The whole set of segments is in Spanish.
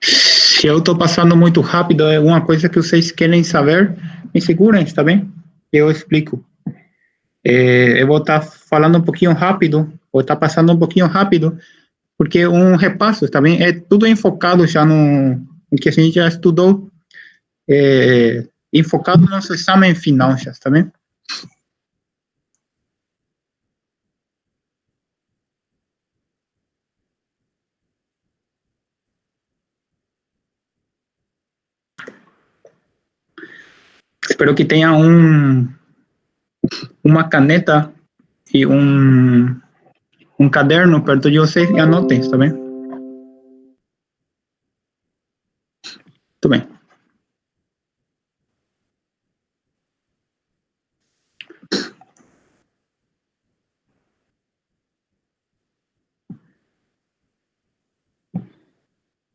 Se eu estou passando muito rápido, é alguma coisa que vocês querem saber, me segurem, está bem? Eu explico. Eu vou estar falando um pouquinho rápido, vou estar passando um pouquinho rápido, porque um repasso, está bem? É tudo enfocado já no que a gente já estudou, enfocado no nosso exame final, já, está bem? Espero que tenha uma caneta e um caderno perto de vocês e anotem, está bem? Muito bem.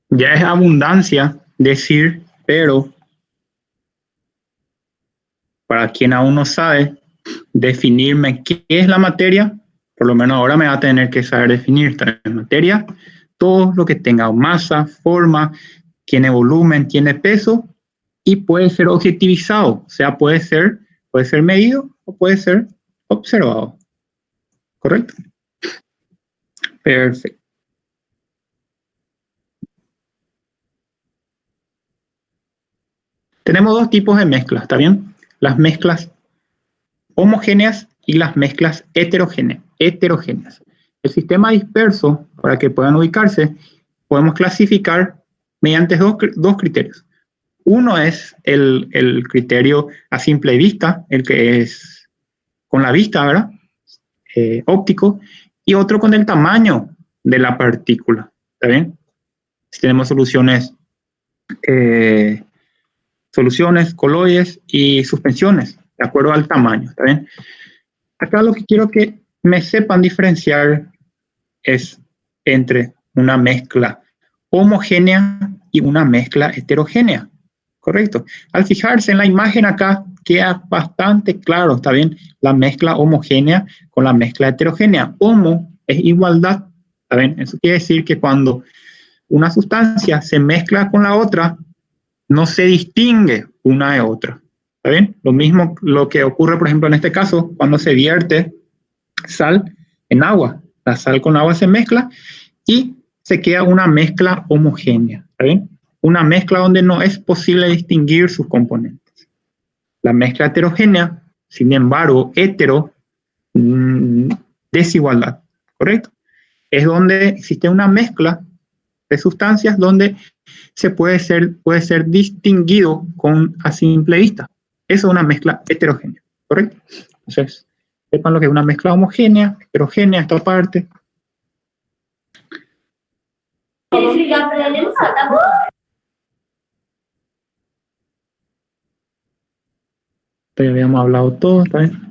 Ya es abundancia decir, pero para quien aún no sabe definirme qué es la materia, por lo menos ahora me va a tener que saber definir materia, todo lo que tenga masa, forma, tiene volumen, tiene peso y puede ser objetivizado, o sea, puede ser medido o puede ser observado. ¿Correcto? Perfecto. Tenemos dos tipos de mezclas, ¿está bien? Las mezclas homogéneas y las mezclas heterogéneas. El sistema disperso, para que puedan ubicarse, podemos clasificar mediante dos criterios. Uno es el criterio a simple vista, el que es con la vista, ¿verdad? Óptico, y otro con el tamaño de la partícula, ¿está bien? Si tenemos soluciones coloides y suspensiones, de acuerdo al tamaño, ¿está bien? Acá lo que quiero que me sepan diferenciar es entre una mezcla homogénea y una mezcla heterogénea, ¿correcto? Al fijarse en la imagen acá, queda bastante claro, ¿está bien? La mezcla homogénea con la mezcla heterogénea. Homo es igualdad, ¿está bien? Eso quiere decir que cuando una sustancia se mezcla con la otra, no se distingue una de otra, ¿está bien? Lo mismo lo que ocurre, por ejemplo, en este caso, cuando se vierte sal en agua. La sal con agua se mezcla y se queda una mezcla homogénea, ¿está bien? Una mezcla donde no es posible distinguir sus componentes. La mezcla heterogénea, sin embargo, desigualdad, ¿correcto? Es donde existe una mezcla de sustancias donde puede ser distinguido a simple vista. Eso es una mezcla heterogénea, ¿correcto? Entonces, sepan lo que es una mezcla homogénea, heterogénea, esta parte. Ya habíamos hablado todo, ¿está bien?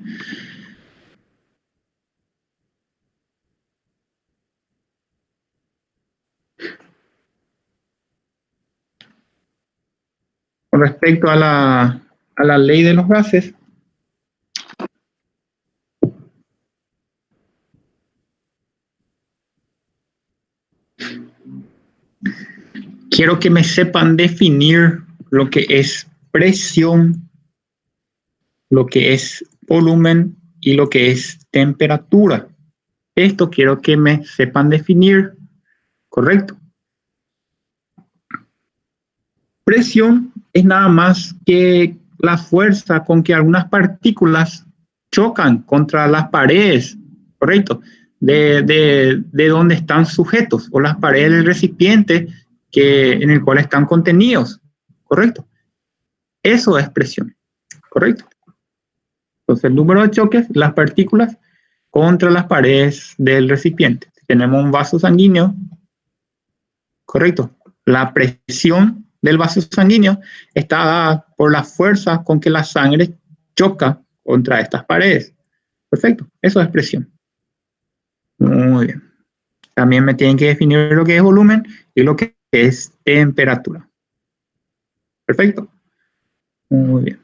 Con respecto a la ley de los gases, quiero que me sepan definir lo que es presión, lo que es volumen y lo que es temperatura. Esto quiero que me sepan definir, ¿correcto? Presión es nada más que la fuerza con que algunas partículas chocan contra las paredes, ¿correcto? De donde están sujetos, o las paredes del recipiente en el cual están contenidos, ¿correcto? Eso es presión, ¿correcto? Entonces, el número de choques, las partículas contra las paredes del recipiente. Si tenemos un vaso sanguíneo, ¿correcto? La presión del vaso sanguíneo está dada por la fuerza con que la sangre choca contra estas paredes. Perfecto, eso es presión. Muy bien. También me tienen que definir lo que es volumen y lo que es temperatura. Perfecto. Muy bien.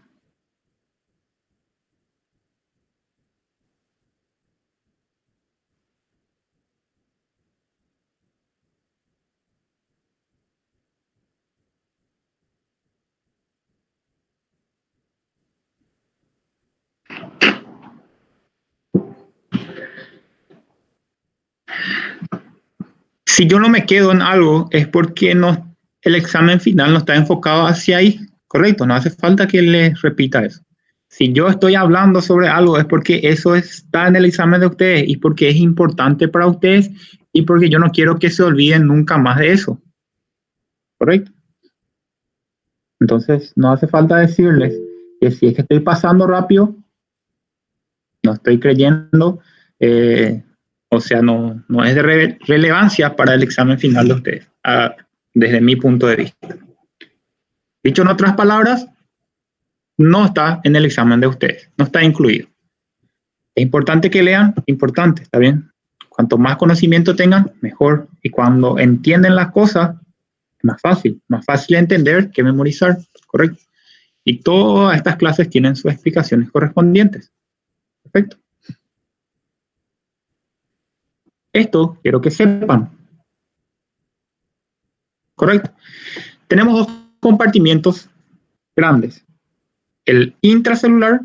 Si yo no me quedo en algo es porque el examen final no está enfocado hacia ahí, correcto, no hace falta que les repita eso. Si yo estoy hablando sobre algo es porque eso está en el examen de ustedes y porque es importante para ustedes y porque yo no quiero que se olviden nunca más de eso, correcto. Entonces no hace falta decirles que si es que estoy pasando rápido, no estoy creyendo, o sea, no es de relevancia para el examen final de ustedes, desde mi punto de vista. Dicho en otras palabras, no está en el examen de ustedes, no está incluido. Es importante que lean, importante, ¿está bien? Cuanto más conocimiento tengan, mejor. Y cuando entienden las cosas, es más fácil de entender que memorizar, ¿correcto? Y todas estas clases tienen sus explicaciones correspondientes. Perfecto. Esto quiero que sepan. Correcto. Tenemos dos compartimientos grandes. El intracelular,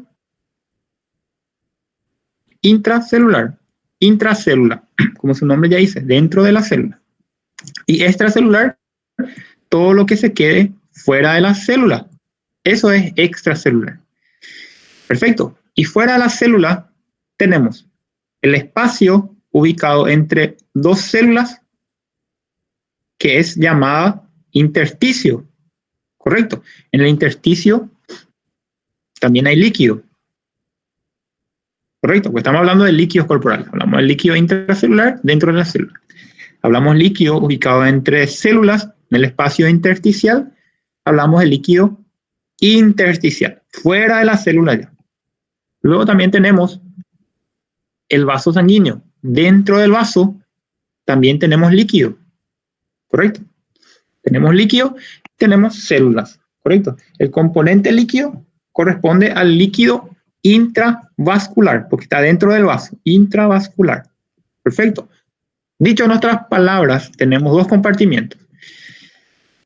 como su nombre ya dice, dentro de la célula. Y extracelular, todo lo que se quede fuera de la célula. Eso es extracelular. Perfecto. Y fuera de la célula tenemos el espacio ubicado entre dos células que es llamada intersticio. Correcto. En el intersticio también hay líquido. Correcto, pues estamos hablando de líquidos corporales. Hablamos del líquido intracelular dentro de la célula. Hablamos líquido ubicado entre células en el espacio intersticial. Hablamos de líquido intersticial, fuera de la célula ya. Luego también tenemos el vaso sanguíneo. Dentro del vaso también tenemos líquido. Correcto. Tenemos líquido, tenemos células. Correcto. El componente líquido corresponde al líquido intravascular, porque está dentro del vaso, intravascular. Perfecto. Dicho en otras palabras, tenemos dos compartimientos.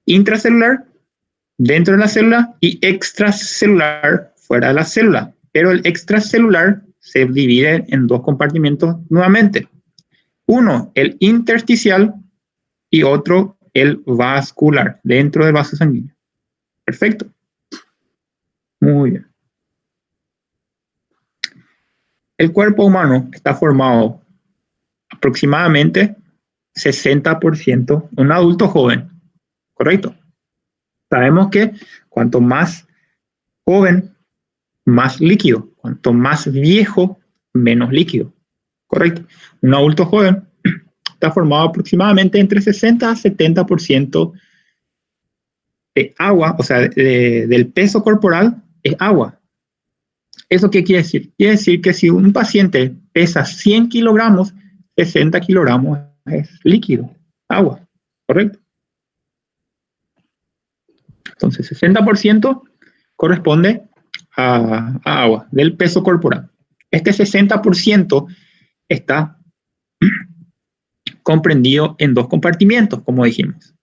Intracelular, dentro de la célula, y extracelular, fuera de la célula. Pero el extracelular se divide en dos compartimientos nuevamente. Uno, el intersticial, y otro, el vascular, dentro del vaso sanguíneo. Perfecto. Muy bien. El cuerpo humano está formado aproximadamente 60%, un adulto joven, ¿correcto? Sabemos que cuanto más joven, más líquido, cuanto más viejo, menos líquido, ¿correcto? Un adulto joven está formado aproximadamente entre 60 a 70% de agua, o sea, del peso corporal es agua. ¿Eso qué quiere decir? Quiere decir que si un paciente pesa 100 kilogramos, 60 kilogramos es líquido, agua, ¿correcto? Entonces, 60% corresponde a agua del peso corporal. Este 60% está comprendido en dos compartimientos, como dijimos.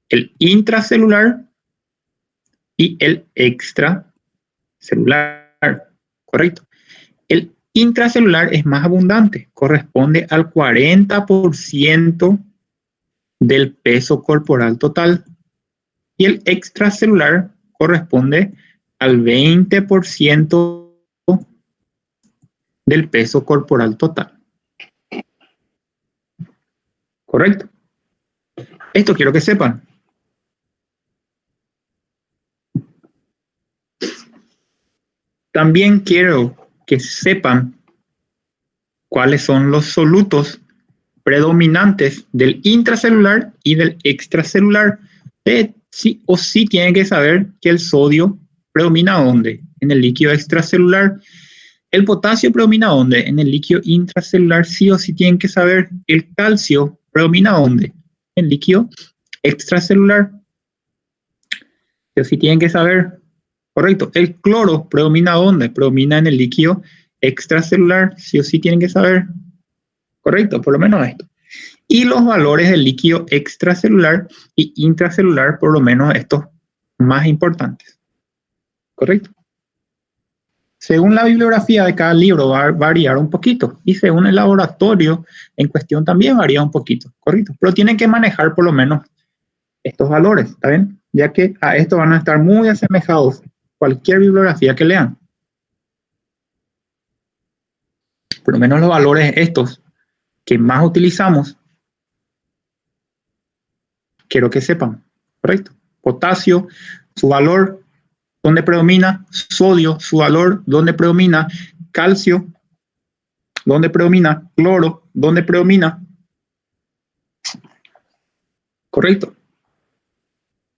El intracelular y el extracelular, ¿correcto? El intracelular es más abundante, corresponde al 40% del peso corporal total. Y el extracelular corresponde al 20% del peso corporal total. ¿Correcto? Esto quiero que sepan. También quiero que sepan cuáles son los solutos predominantes del intracelular y del extracelular. Sí o sí tienen que saber que el sodio predomina ¿dónde? En el líquido extracelular. El potasio predomina ¿dónde? En el líquido intracelular. Sí o sí tienen que saber el calcio predomina ¿dónde? En el líquido extracelular. Sí o sí tienen que saber. Correcto. El cloro predomina ¿dónde? Predomina en el líquido extracelular. Sí o sí tienen que saber. Correcto, por lo menos esto. Y los valores del líquido extracelular y intracelular, por lo menos estos más importantes. ¿Correcto? Según la bibliografía de cada libro va a variar un poquito y según el laboratorio en cuestión también varía un poquito, correcto. Pero tienen que manejar por lo menos estos valores, ¿está bien? Ya que a esto van a estar muy asemejados cualquier bibliografía que lean. Por lo menos los valores estos que más utilizamos, quiero que sepan, ¿correcto? Potasio, su valor, ¿dónde predomina? Sodio, su valor, ¿dónde predomina? Calcio, ¿dónde predomina? Cloro, ¿dónde predomina? Correcto.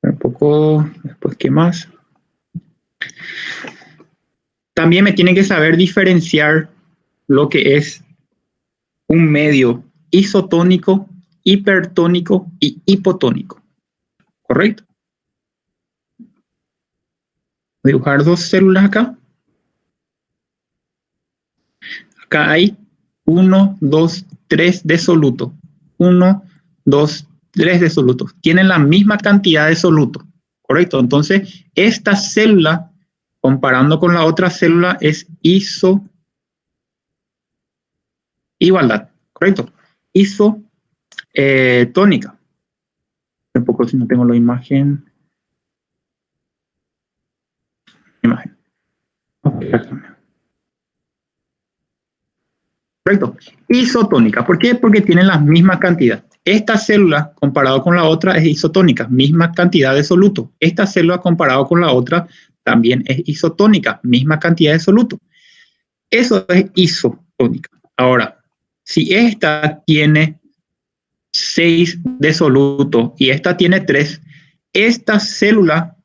Un poco, después, ¿qué más? También me tienen que saber diferenciar lo que es un medio isotónico, hipertónico y hipotónico. ¿Correcto? Voy a dibujar dos células acá. Acá hay 1, 2, 3 de soluto. 1, 2, 3 de solutos. Tienen la misma cantidad de soluto. ¿Correcto? Entonces, esta célula, comparando con la otra célula, es igualdad. ¿Correcto? Isotónica. Un poco si no tengo la imagen. Correcto. Isotónica. ¿Por qué? Porque tienen la misma cantidad. Esta célula comparado con la otra es isotónica, misma cantidad de soluto. Esta célula comparado con la otra también es isotónica, misma cantidad de soluto. Eso es isotónica. Ahora, si esta tiene 6 de soluto y esta tiene 3, esta célula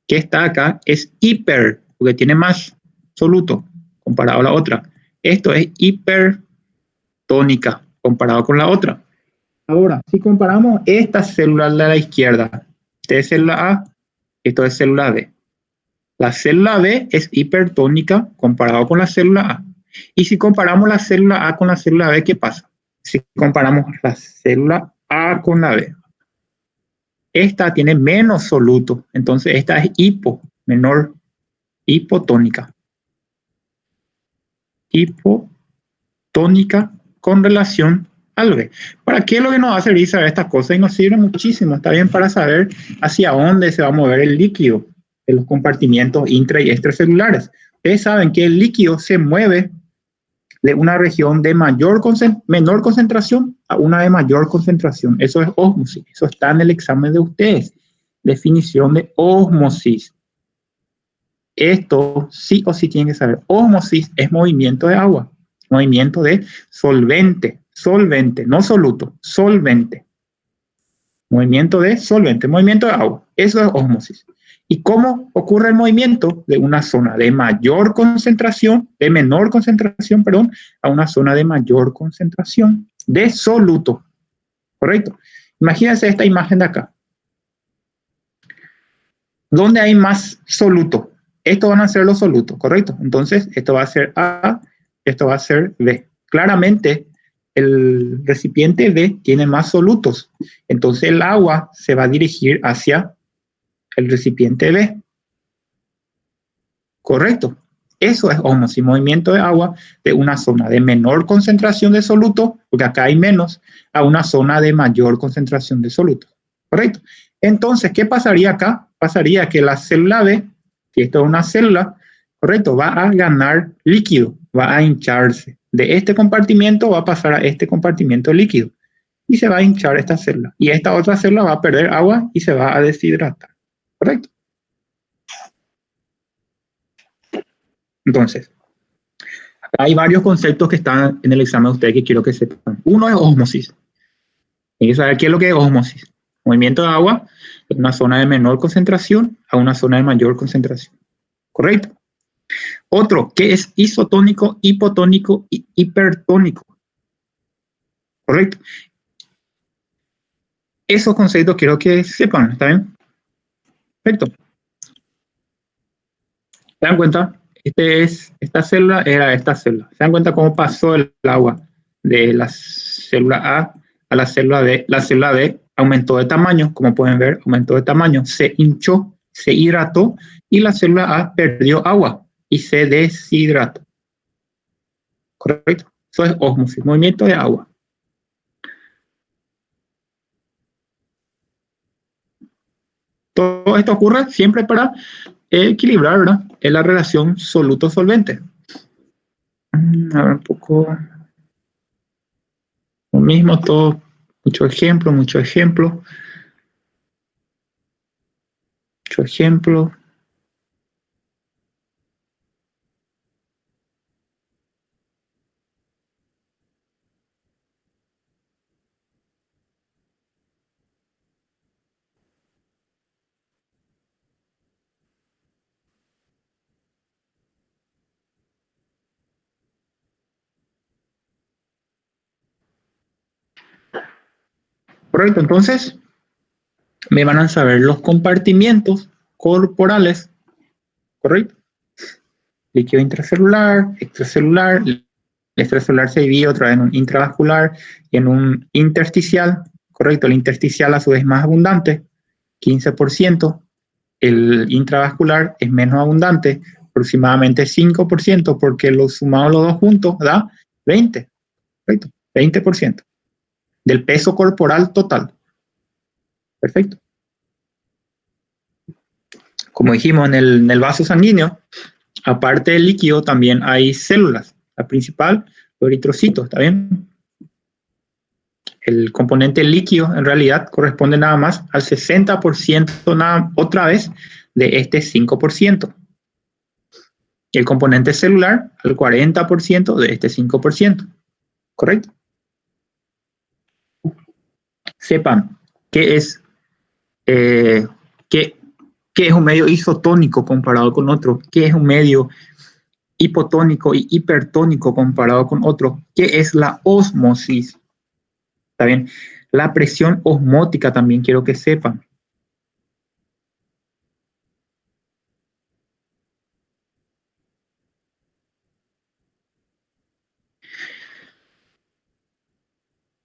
que está acá es hiper, porque tiene más soluto comparado a la otra. Esto es hipertónica comparado con la otra. Ahora, si comparamos esta célula de la izquierda, esta es célula A, esto es célula B. La célula B es hipertónica comparado con la célula A. Y si comparamos la célula A con la célula B, ¿qué pasa? Si comparamos la célula A con la B, esta tiene menos soluto, entonces esta es menor, hipotónica. Hipotónica con relación al B. ¿Para qué es lo que nos va a servir saber estas cosas? Y nos sirve muchísimo, está bien, para saber hacia dónde se va a mover el líquido de los compartimientos intra y extracelulares. Ustedes saben que el líquido se mueve de una región de menor concentración a una de mayor concentración. Eso es ósmosis. Eso está en el examen de ustedes. Definición de ósmosis. Esto sí o sí tienen que saber. Ósmosis es movimiento de agua. Movimiento de solvente. Solvente, no soluto. Solvente. Movimiento de solvente. Movimiento de agua. Eso es ósmosis. ¿Y cómo ocurre el movimiento de una zona de menor concentración, a una zona de mayor concentración de soluto? ¿Correcto? Imagínense esta imagen de acá. ¿Dónde hay más soluto? Estos van a ser los solutos, ¿correcto? Entonces, esto va a ser A, esto va a ser B. Claramente, el recipiente B tiene más solutos. Entonces, el agua se va a dirigir hacia el recipiente B. Correcto. Eso es ósmosis, movimiento de agua de una zona de menor concentración de soluto, porque acá hay menos, a una zona de mayor concentración de soluto. Correcto. Entonces, ¿qué pasaría acá? Pasaría que la célula B, que esto es una célula, correcto, va a ganar líquido, va a hincharse. De este compartimiento va a pasar a este compartimiento líquido y se va a hinchar esta célula. Y esta otra célula va a perder agua y se va a deshidratar. ¿Correcto? Entonces, hay varios conceptos que están en el examen de ustedes que quiero que sepan. Uno es ósmosis. Hay que saber qué es lo que es ósmosis. Movimiento de agua de una zona de menor concentración a una zona de mayor concentración. ¿Correcto? Otro, ¿qué es isotónico, hipotónico y hipertónico? ¿Correcto? Esos conceptos quiero que sepan, ¿está bien? Perfecto. ¿Se dan cuenta? Esta célula era esta célula. ¿Se dan cuenta cómo pasó el agua de la célula A la célula B? La célula B aumentó de tamaño, como pueden ver, aumentó de tamaño, se hinchó, se hidrató y la célula A perdió agua y se deshidrató. ¿Correcto? Eso es ósmosis, movimiento de agua. Todo esto ocurre siempre para equilibrar, ¿verdad? En la relación soluto-solvente. A ver un poco. Lo mismo, todo. Mucho ejemplo, mucho ejemplo. Mucho ejemplo. Correcto, entonces me van a saber los compartimientos corporales, ¿correcto? Líquido intracelular, extracelular. El extracelular se divide otra vez en un intravascular y en un intersticial, ¿correcto? El intersticial a su vez es más abundante, 15%. El intravascular es menos abundante, aproximadamente 5%, porque los sumados los dos juntos da 20%, ¿correcto? 20% del peso corporal total. Perfecto. Como dijimos, en el vaso sanguíneo, aparte del líquido, también hay células. La principal, los eritrocitos, ¿está bien? El componente líquido, en realidad, corresponde nada más al 60%, otra vez, de este 5%. Y el componente celular, al 40% de este 5%. ¿Correcto? Sepan qué es, qué es un medio isotónico comparado con otro, qué es un medio hipotónico y hipertónico comparado con otro, qué es la ósmosis. ¿Está bien? La presión osmótica también quiero que sepan.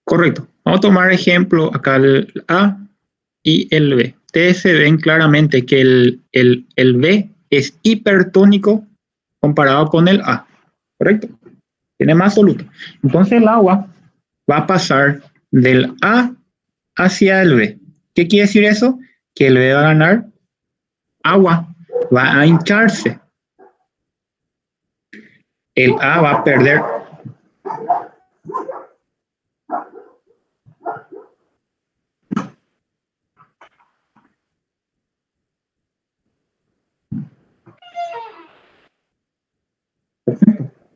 Correcto. Vamos a tomar ejemplo acá el A y el B. Ustedes se ven claramente que el B es hipertónico comparado con el A. ¿Correcto? Tiene más soluto. Entonces el agua va a pasar del A hacia el B. ¿Qué quiere decir eso? Que el B va a ganar agua, va a hincharse. El A va a perder.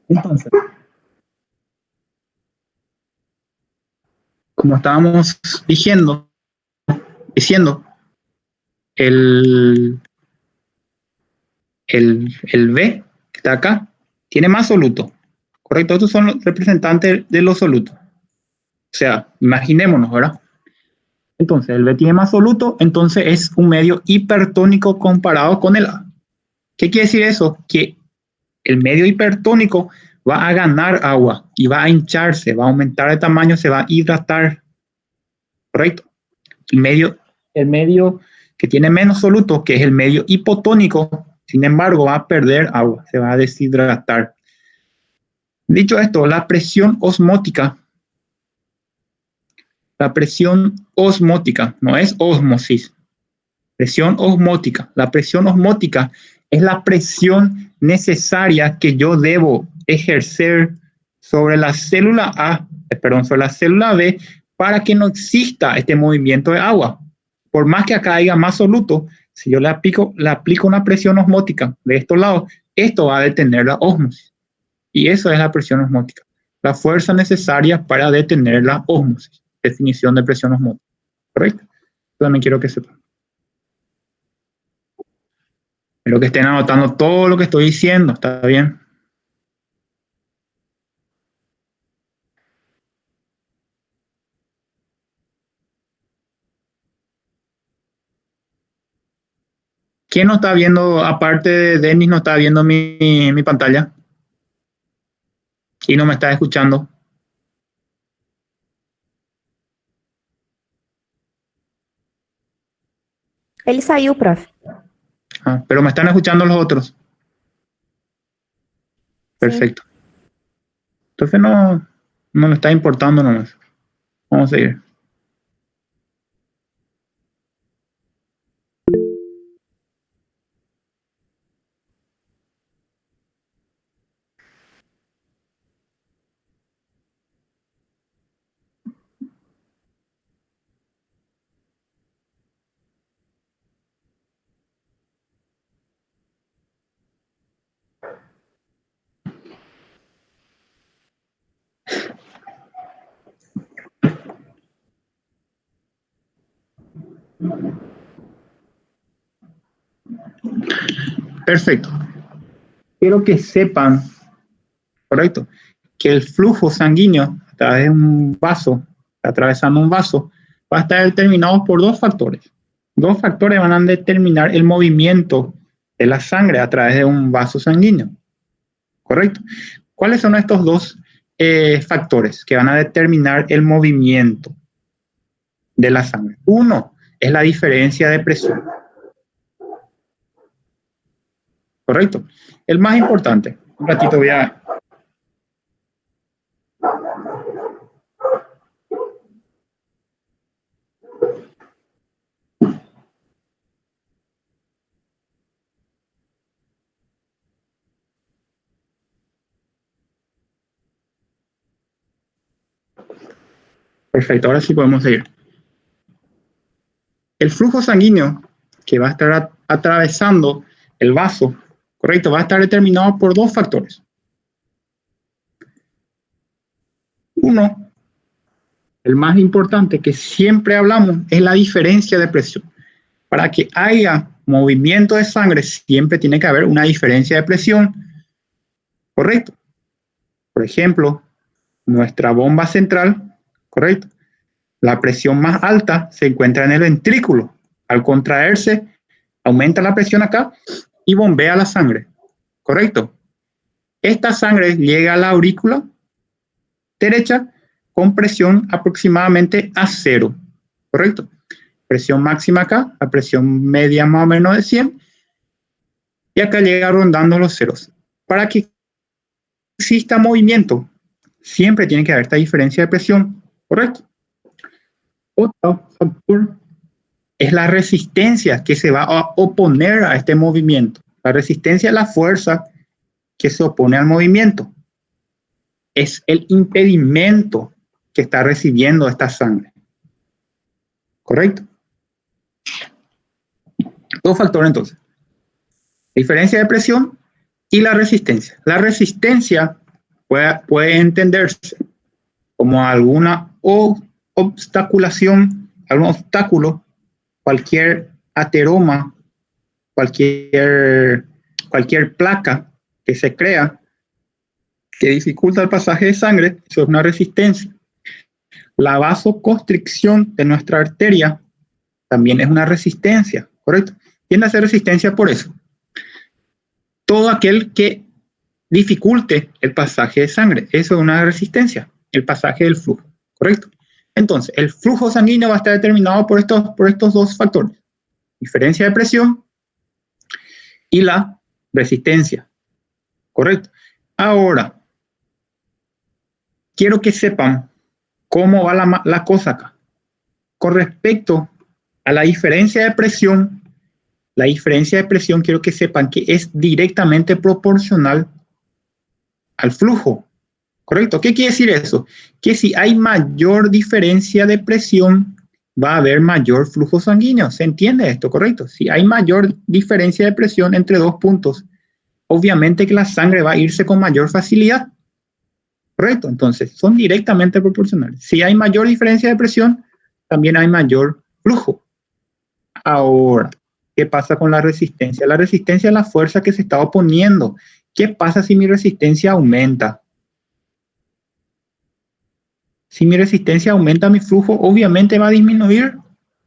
Entonces, como estábamos diciendo, el, el B que está acá tiene más soluto. Correcto, estos son los representantes de los solutos. O sea, imaginémonos, ¿verdad? Entonces, el B tiene más soluto, entonces es un medio hipertónico comparado con el A. ¿Qué quiere decir eso? Que el medio hipertónico va a ganar agua y va a hincharse, va a aumentar de tamaño, se va a hidratar. ¿Correcto? El medio que tiene menos soluto, que es el medio hipotónico, sin embargo, va a perder agua, se va a deshidratar. Dicho esto, la presión osmótica, no es ósmosis, presión osmótica. La presión osmótica es la presión necesaria que yo debo ejercer sobre la célula sobre la célula B para que no exista este movimiento de agua. Por más que acá haya más soluto, si yo le aplico una presión osmótica de estos lados, esto va a detener la ósmosis. Y eso es la presión osmótica. La fuerza necesaria para detener la ósmosis. Definición de presión osmótica. ¿Correcto? También quiero que sepan. Espero que estén anotando todo lo que estoy diciendo. ¿Está bien? ¿Quién no está viendo, aparte de Denis, no está viendo mi pantalla? Y no me está escuchando. Ele saiu, prof. Pero me están escuchando los otros. Perfecto. Entonces no me está importando nomás. Vamos a seguir. Perfecto. Quiero que sepan, correcto, que el flujo sanguíneo a través de un vaso, atravesando un vaso, va a estar determinado por dos factores. Dos factores van a determinar el movimiento de la sangre a través de un vaso sanguíneo. ¿Correcto? ¿Cuáles son estos dos factores que van a determinar el movimiento de la sangre? Uno es la diferencia de presión. ¿Correcto? El más importante. Un ratito voy a... Perfecto, ahora sí podemos seguir. El flujo sanguíneo que va a estar atravesando el vaso, correcto, va a estar determinado por dos factores. Uno, el más importante que siempre hablamos, es la diferencia de presión. Para que haya movimiento de sangre, siempre tiene que haber una diferencia de presión, correcto. Por ejemplo, nuestra bomba central, correcto, la presión más alta se encuentra en el ventrículo. Al contraerse, aumenta la presión acá y bombea la sangre, correcto. Esta sangre llega a la aurícula derecha con presión aproximadamente a 0, correcto. Presión máxima acá, a presión media más o menos de 100, y acá llega rondando los ceros. Para que exista movimiento, siempre tiene que haber esta diferencia de presión, correcto. Otro factor es la resistencia que se va a oponer a este movimiento. La resistencia es la fuerza que se opone al movimiento. Es el impedimento que está recibiendo esta sangre. ¿Correcto? Dos factores entonces. Diferencia de presión y la resistencia. La resistencia puede entenderse como alguna obstaculación, algún obstáculo, cualquier ateroma, cualquier placa que se crea que dificulta el pasaje de sangre. Eso es una resistencia. La vasoconstricción de nuestra arteria también es una resistencia, ¿correcto? Tiende a ser resistencia por eso. Todo aquel que dificulte el pasaje de sangre, eso es una resistencia, el pasaje del flujo, ¿correcto? Entonces, el flujo sanguíneo va a estar determinado por estos dos factores: diferencia de presión y la resistencia, ¿correcto? Ahora, quiero que sepan cómo va la cosa acá. Con respecto a la diferencia de presión, quiero que sepan que es directamente proporcional al flujo, ¿correcto? ¿Qué quiere decir eso? Que si hay mayor diferencia de presión, va a haber mayor flujo sanguíneo. ¿Se entiende esto, correcto? Si hay mayor diferencia de presión entre dos puntos, obviamente que la sangre va a irse con mayor facilidad, ¿correcto? Entonces, son directamente proporcionales. Si hay mayor diferencia de presión, también hay mayor flujo. Ahora, ¿qué pasa con la resistencia? La resistencia es la fuerza que se está oponiendo. ¿Qué pasa si mi resistencia aumenta? Si mi resistencia aumenta, mi flujo obviamente va a disminuir,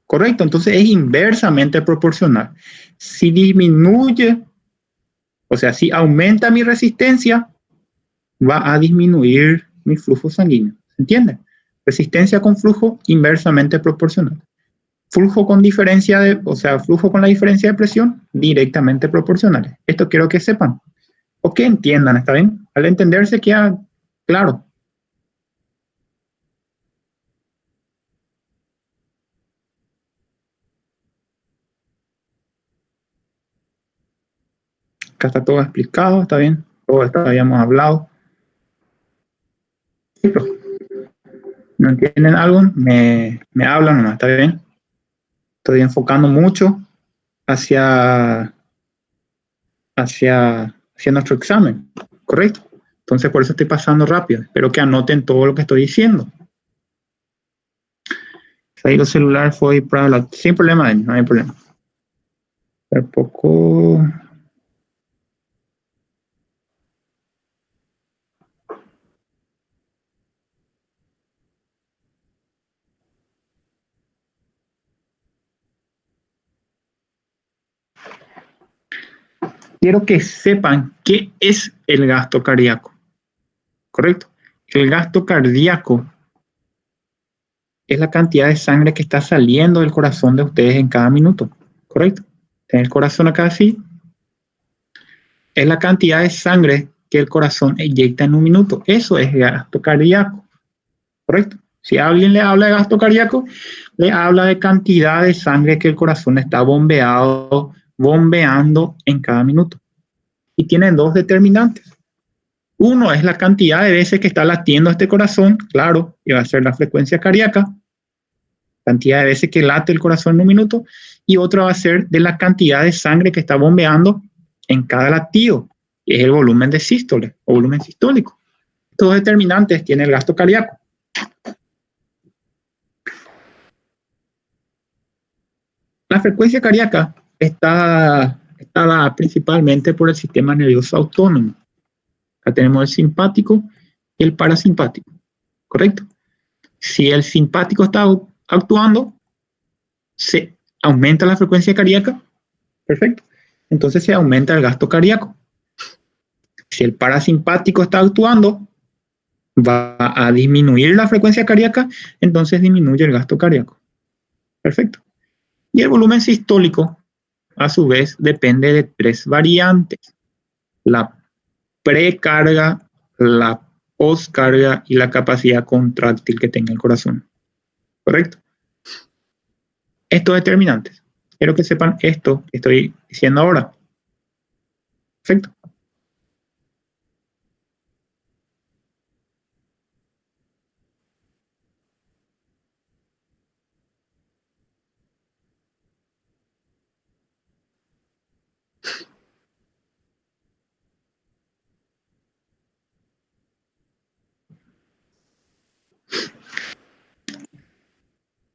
¿correcto? Entonces es inversamente proporcional. Si disminuye, o sea, si aumenta mi resistencia, va a disminuir mi flujo sanguíneo. ¿Se entiende? Resistencia con flujo inversamente proporcional. flujo con diferencia flujo con la diferencia de presión directamente proporcionales. Esto quiero que sepan o que entiendan, ¿está bien? Al entenderse queda claro. Acá está todo explicado, ¿está bien? Todo esto habíamos hablado. ¿No entienden algo? Me hablan nomás, ¿está bien? Estoy enfocando mucho hacia nuestro examen, ¿correcto? Entonces por eso estoy pasando rápido. Espero que anoten todo lo que estoy diciendo. Ahí los celulares fue para sin problema, no hay problema. Un poco. Quiero que sepan qué es el gasto cardíaco, ¿correcto? El gasto cardíaco es la cantidad de sangre que está saliendo del corazón de ustedes en cada minuto, ¿correcto? En el corazón acá así, es la cantidad de sangre que el corazón eyecta en un minuto. Eso es gasto cardíaco, ¿correcto? Si alguien le habla de gasto cardíaco, le habla de cantidad de sangre que el corazón está bombeando en cada minuto. Y tiene dos determinantes. Uno es la cantidad de veces que está latiendo este corazón, claro, y va a ser la frecuencia cardíaca, cantidad de veces que late el corazón en un minuto, y otro va a ser de la cantidad de sangre que está bombeando en cada latido, que es el volumen de sístole o volumen sistólico. Estos determinantes tiene el gasto cardíaco. La frecuencia cardíaca está dada principalmente por el sistema nervioso autónomo. Acá tenemos el simpático y el parasimpático, ¿correcto? Si el simpático está actuando, se aumenta la frecuencia cardíaca, perfecto. Entonces se aumenta el gasto cardíaco. Si el parasimpático está actuando, va a disminuir la frecuencia cardíaca, entonces disminuye el gasto cardíaco. Perfecto. Y el volumen sistólico, a su vez, depende de tres variantes: la precarga, la postcarga y la capacidad contráctil que tenga el corazón. ¿Correcto? Estos determinantes. Quiero que sepan esto que estoy diciendo ahora. Perfecto.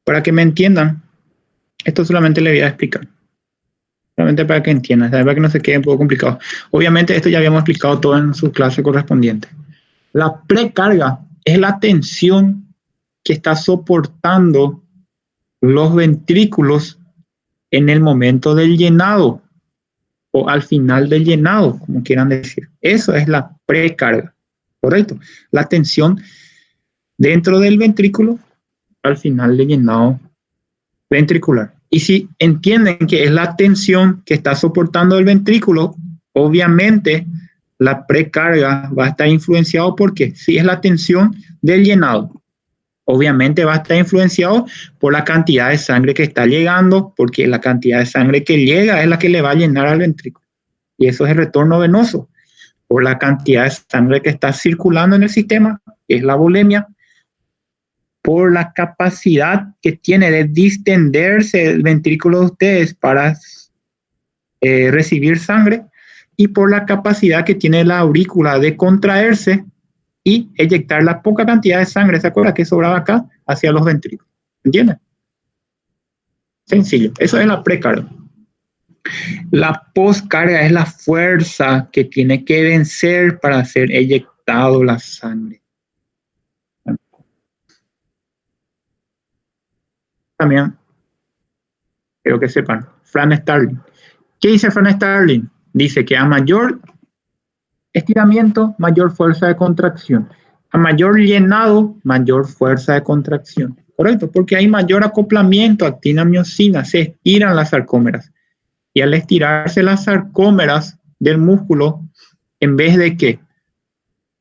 Para que me entiendan, esto solamente le voy a explicar. Solamente para que entiendan, para que no se quede un poco complicado. Obviamente esto ya habíamos explicado todo en su clase correspondiente. La precarga es la tensión que está soportando los ventrículos en el momento del llenado o al final del llenado, como quieran decir. Eso es la precarga, ¿correcto? La tensión dentro del ventrículo al final del llenado ventricular. Y si entienden que es la tensión que está soportando el ventrículo, obviamente la precarga va a estar influenciado porque si es la tensión del llenado, obviamente va a estar influenciado por la cantidad de sangre que está llegando, porque la cantidad de sangre que llega es la que le va a llenar al ventrículo. Y eso es el retorno venoso, por la cantidad de sangre que está circulando en el sistema, que es la volemia, por la capacidad que tiene de distenderse el ventrículo de ustedes para recibir sangre, y por la capacidad que tiene la aurícula de contraerse y eyectar la poca cantidad de sangre, ¿se acuerda que sobraba acá? Hacia los ventrículos. ¿Entienden? Sencillo. Eso es la precarga. La postcarga es la fuerza que tiene que vencer para ser eyectado la sangre. También quiero que sepan, Fran Starling. ¿Qué dice Fran Starling? Dice que a mayor estiramiento, mayor fuerza de contracción. A mayor llenado, mayor fuerza de contracción. Correcto, porque hay mayor acoplamiento actina-miosina, se estiran las sarcómeras. Y al estirarse las sarcómeras del músculo, en vez de que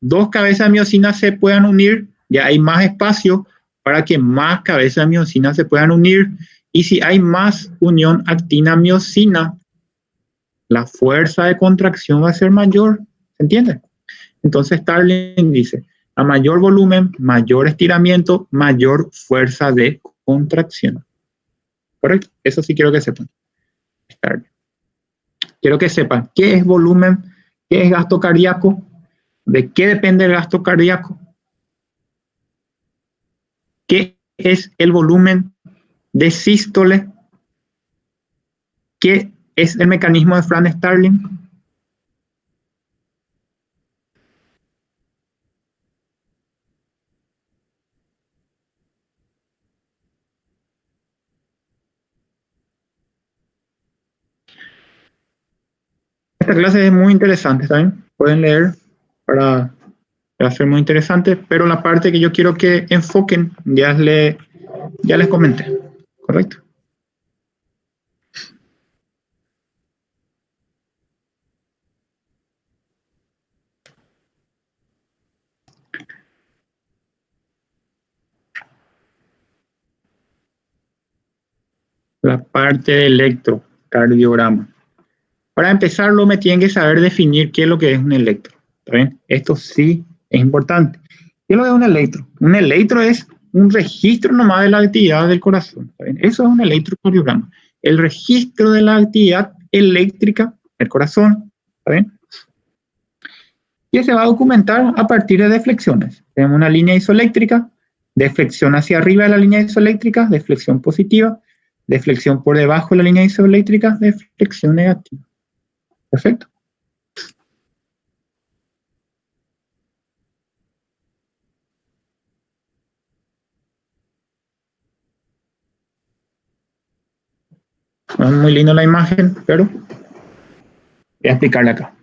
dos cabezas de miosina se puedan unir, ya hay más espacio para que más cabezas de miosina se puedan unir. Y si hay más unión actina-miosina, la fuerza de contracción va a ser mayor. ¿Se entiende? Entonces Starling dice, a mayor volumen, mayor estiramiento, mayor fuerza de contracción. ¿Correcto? Eso sí quiero que sepan. Starling. Quiero que sepan qué es volumen, qué es gasto cardíaco, de qué depende el gasto cardíaco, qué es el volumen de sístole, qué es el mecanismo de Franz Starling. Esta clase es muy interesante, ¿saben? Pueden leer para ser muy interesante, pero la parte que yo quiero que enfoquen ya les comenté, ¿correcto? La parte de electrocardiograma. Para empezarlo me tienen que saber definir qué es lo que es un electro. ¿Está bien? Esto sí es importante. ¿Qué es lo que es un electro? Un electro es un registro nomás de la actividad del corazón. ¿Está bien? Eso es un electrocardiograma. El registro de la actividad eléctrica del corazón. ¿Está bien? Y se va a documentar a partir de deflexiones. Tenemos una línea isoeléctrica, deflexión hacia arriba de la línea isoeléctrica, deflexión positiva, deflexión por debajo de la línea isoeléctrica, deflexión negativa. Perfecto. No es muy linda la imagen, pero voy a explicarle acá.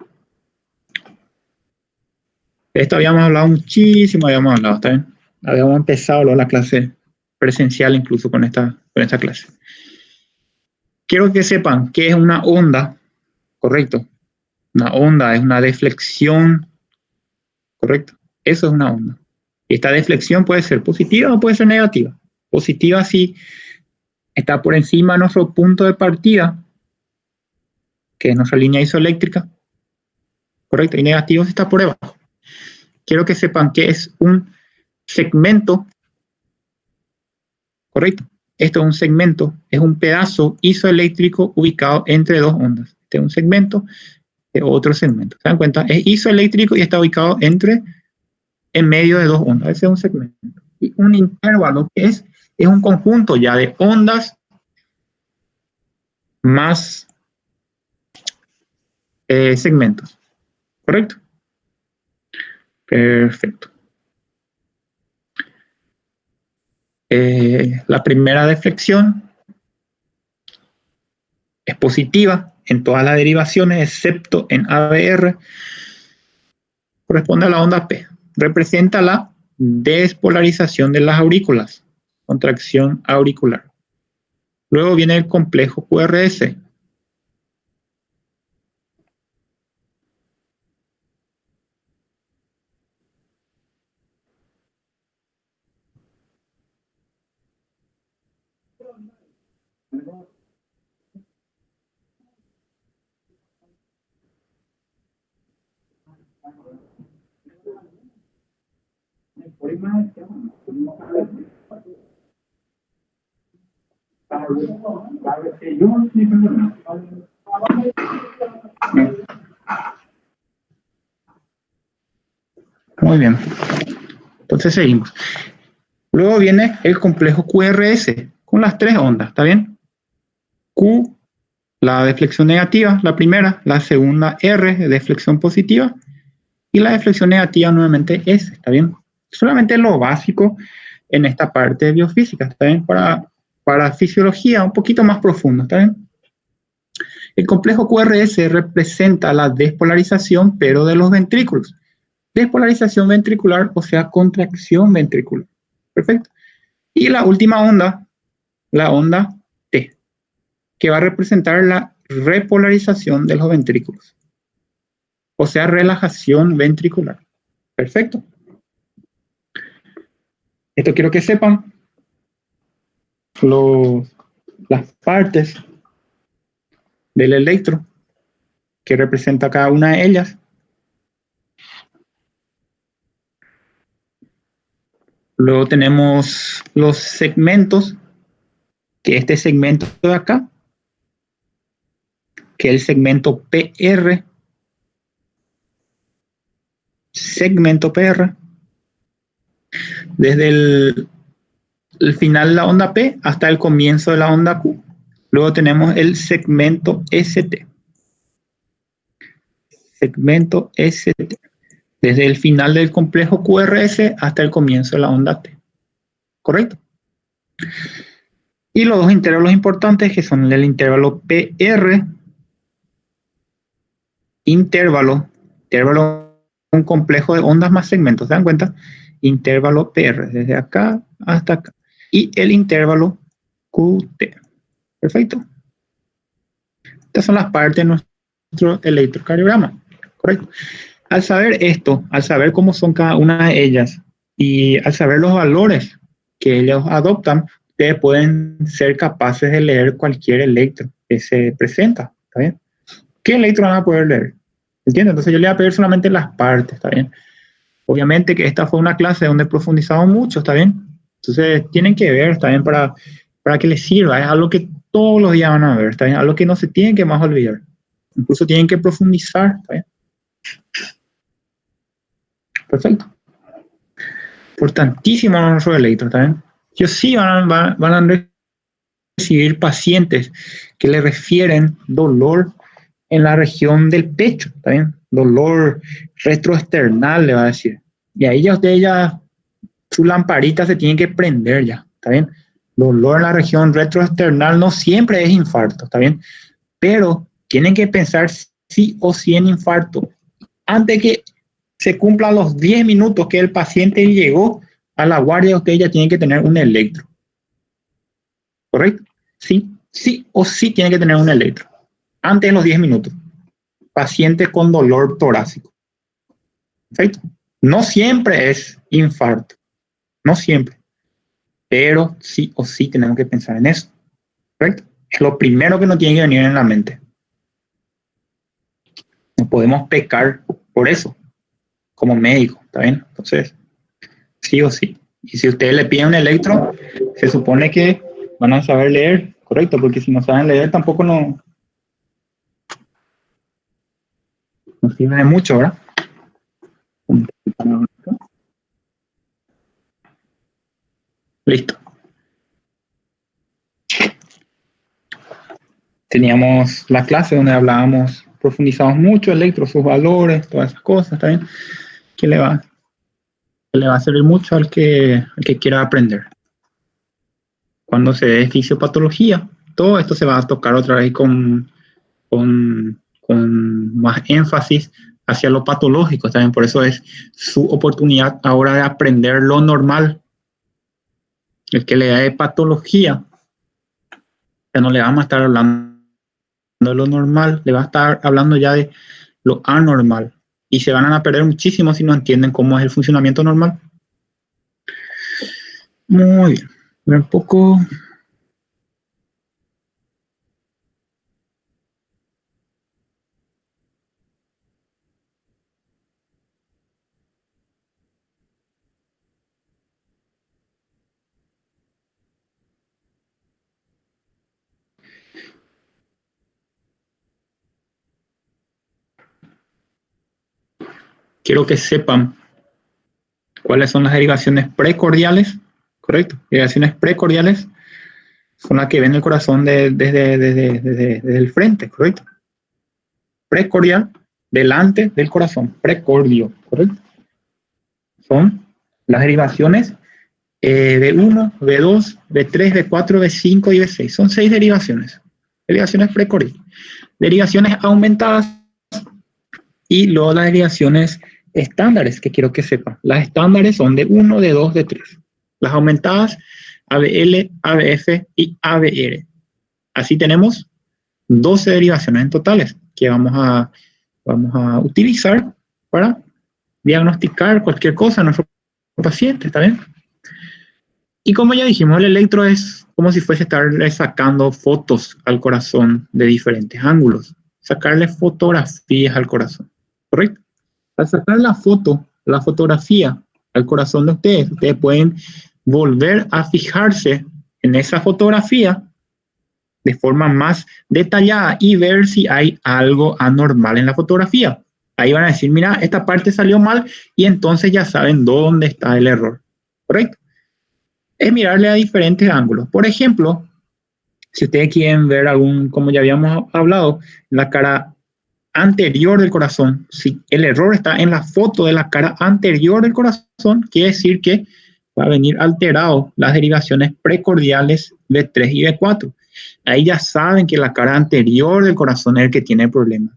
Esto habíamos hablado muchísimo, ¿está bien? Habíamos empezado la clase presencial incluso con esta clase. Quiero que sepan que es una onda, correcto. Una onda es una deflexión, correcto. Eso es una onda. Esta deflexión puede ser positiva o puede ser negativa. Positiva si está por encima de nuestro punto de partida, que es nuestra línea isoeléctrica, correcto. Y negativo si está por debajo. Quiero que sepan que es un segmento, correcto. Esto es un segmento, es un pedazo isoeléctrico ubicado entre dos ondas. Este es un segmento, de otro segmento. ¿Se dan cuenta? Es isoeléctrico y está ubicado en medio de dos ondas. Ese es un segmento. Y un intervalo que es un conjunto ya de ondas más segmentos. ¿Correcto? Perfecto. La primera deflexión es positiva en todas las derivaciones, excepto en ABR. Corresponde a la onda P. Representa la despolarización de las aurículas, contracción auricular. Luego viene el complejo QRS. Muy bien. Entonces seguimos. Luego viene el complejo QRS con las tres ondas, ¿está bien? Q, la deflexión negativa, la primera, la segunda R, deflexión positiva, y la deflexión negativa nuevamente S, ¿está bien? Solamente lo básico en esta parte de biofísica, ¿está bien? Para fisiología un poquito más profundo, ¿está bien? El complejo QRS representa la despolarización, pero de los ventrículos. Despolarización ventricular, o sea, contracción ventricular. Perfecto. Y la última onda, la onda T, que va a representar la repolarización de los ventrículos. O sea, relajación ventricular. Perfecto. Esto quiero que sepan las partes del electro que representa cada una de ellas. Luego tenemos los segmentos, que este segmento de acá, que es el segmento PR, segmento PR, desde el final de la onda P hasta el comienzo de la onda Q. Luego tenemos el segmento ST. Segmento ST. Desde el final del complejo QRS hasta el comienzo de la onda T. ¿Correcto? Y los dos intervalos importantes que son el intervalo PR, intervalo, un complejo de ondas más segmentos, ¿se dan cuenta? Intervalo PR, desde acá hasta acá. Y el intervalo QT. Perfecto. Estas son las partes de nuestro electrocardiograma. Correcto. Al saber esto, al saber cómo son cada una de ellas y al saber los valores que ellos adoptan, ustedes pueden ser capaces de leer cualquier electro que se presenta. ¿Está bien? ¿Qué electro van a poder leer? ¿Entienden? Entonces yo le voy a pedir solamente las partes. ¿Está bien? Obviamente que esta fue una clase donde profundizamos mucho. ¿Está bien? Entonces tienen que ver. ¿Está bien? Para que les sirva. Es algo que todos los días van a ver. ¿Está bien? Algo que no se tienen que más olvidar. Incluso tienen que profundizar. ¿Está bien? Perfecto. Importantísimo nuestro electro, ¿está bien? Ellos sí van a recibir pacientes que le refieren dolor en la región del pecho, ¿está bien? Dolor retroesternal, le va a decir. Y ahí ya usted su lamparita se tiene que prender ya, ¿está bien? Dolor en la región retroesternal no siempre es infarto, ¿está bien? Pero tienen que pensar sí o sí en infarto. Antes que se cumplan los 10 minutos que el paciente llegó a la guardia, usted ya tiene que tener un electro. ¿Correcto? Sí o sí tiene que tener un electro. Antes de los 10 minutos. Paciente con dolor torácico. ¿Perfecto? No siempre es infarto. No siempre. Pero sí o sí tenemos que pensar en eso. ¿Correcto? Es lo primero que nos tiene que venir en la mente. No podemos pecar por eso. Como médico, ¿está bien? Entonces, sí o sí. Y si ustedes le piden un electro, se supone que van a saber leer, correcto, porque si no saben leer tampoco no sirve de mucho, ¿verdad? Listo. Teníamos la clase donde hablábamos, profundizamos mucho, electro, sus valores, todas esas cosas, ¿está bien? Que le va a servir mucho al que quiera aprender. Cuando se dé fisiopatología, todo esto se va a tocar otra vez con más énfasis hacia lo patológico, también por eso es su oportunidad ahora de aprender lo normal. El que le da de patología, ya no le vamos a estar hablando de lo normal, le va a estar hablando ya de lo anormal. Y se van a perder muchísimo si no entienden cómo es el funcionamiento normal. Muy bien. Un poco. Quiero que sepan cuáles son las derivaciones precordiales, ¿correcto? Derivaciones precordiales son las que ven el corazón desde el frente, ¿correcto? Precordial, delante del corazón, precordio, ¿correcto? Son las derivaciones B1, B2, B3, B4, B5 y B6. Son 6 derivaciones. Derivaciones precordiales. Derivaciones aumentadas y luego las derivaciones estándares, que quiero que sepan. Las estándares son de 1, de 2, de 3. Las aumentadas ABL, ABF y ABR. Así tenemos 12 derivaciones en totales que vamos a utilizar para diagnosticar cualquier cosa a nuestro paciente, ¿está bien? Y como ya dijimos, el electro es como si fuese estarle sacando fotos al corazón de diferentes ángulos, sacarle fotografías al corazón, ¿correcto? Al sacar la fotografía al corazón de ustedes pueden volver a fijarse en esa fotografía de forma más detallada y ver si hay algo anormal en la fotografía. Ahí van a decir, mira, esta parte salió mal y entonces ya saben dónde está el error, ¿correcto? Es mirarle a diferentes ángulos. Por ejemplo, si ustedes quieren ver como ya habíamos hablado, la cara anterior del corazón, si el error está en la foto de la cara anterior del corazón, quiere decir que va a venir alterado las derivaciones precordiales B3 y B4. Ahí ya saben que la cara anterior del corazón es el que tiene el problema,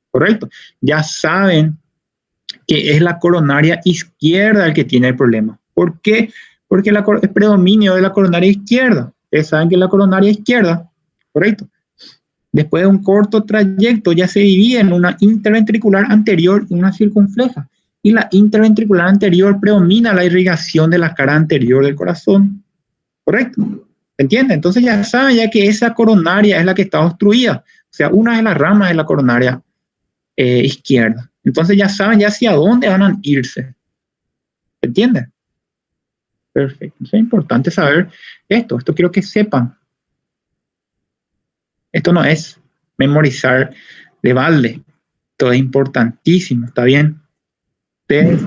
¿correcto? Ya saben que es la coronaria izquierda el que tiene el problema. ¿Por qué? Porque el predominio de la coronaria izquierda. Ustedes saben que la coronaria izquierda, ¿correcto? Después de un corto trayecto ya se divide en una interventricular anterior y una circunfleja. Y la interventricular anterior predomina la irrigación de la cara anterior del corazón, ¿correcto? ¿Entienden? Entonces ya saben ya que esa coronaria es la que está obstruida. O sea, una de las ramas de la coronaria izquierda. Entonces ya saben ya hacia dónde van a irse. ¿Entienden? Perfecto. Es importante saber esto. Esto quiero que sepan. Esto no es memorizar de balde. Esto es importantísimo. ¿Está bien? Ustedes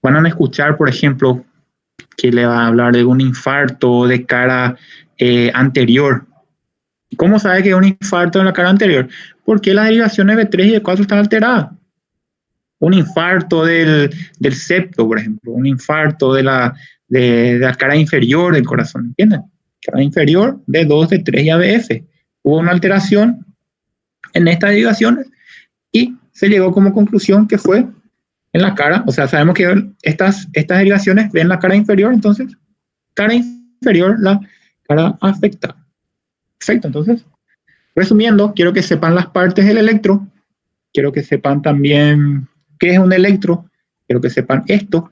van a escuchar, por ejemplo, que le va a hablar de un infarto de cara anterior. ¿Cómo sabe que es un infarto en la cara anterior? Porque las derivaciones B3 y B4 están alteradas. Un infarto del septo, por ejemplo, un infarto de la cara inferior del corazón, ¿entienden? Cara inferior, D2, D3 y ABF. Hubo una alteración en estas derivaciones y se llegó como conclusión que fue en la cara, o sea, sabemos que estas derivaciones ven la cara inferior, entonces, cara inferior, la cara afectada. Perfecto, entonces, resumiendo, quiero que sepan las partes del electro, quiero que sepan también qué es un electro, quiero que sepan esto,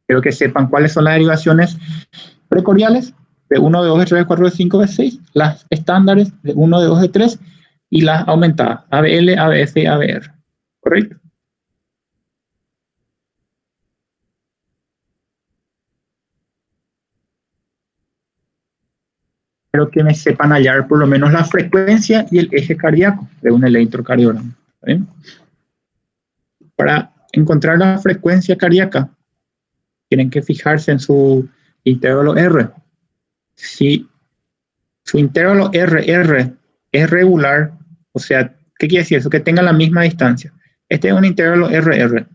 quiero que sepan cuáles son las derivaciones precordiales de 1, de 2, de 3, de 4, de 5, de 6, las estándares de 1, de 2, de 3 y las aumentadas, ABL, ABF y ABR, ¿correcto? Pero que me sepan hallar por lo menos la frecuencia y el eje cardíaco de un electrocardiograma. ¿Sí? Para encontrar la frecuencia cardíaca, tienen que fijarse en su intervalo R. Si su intervalo RR es regular, o sea, ¿qué quiere decir eso? Que tenga la misma distancia. Este es un intervalo RR.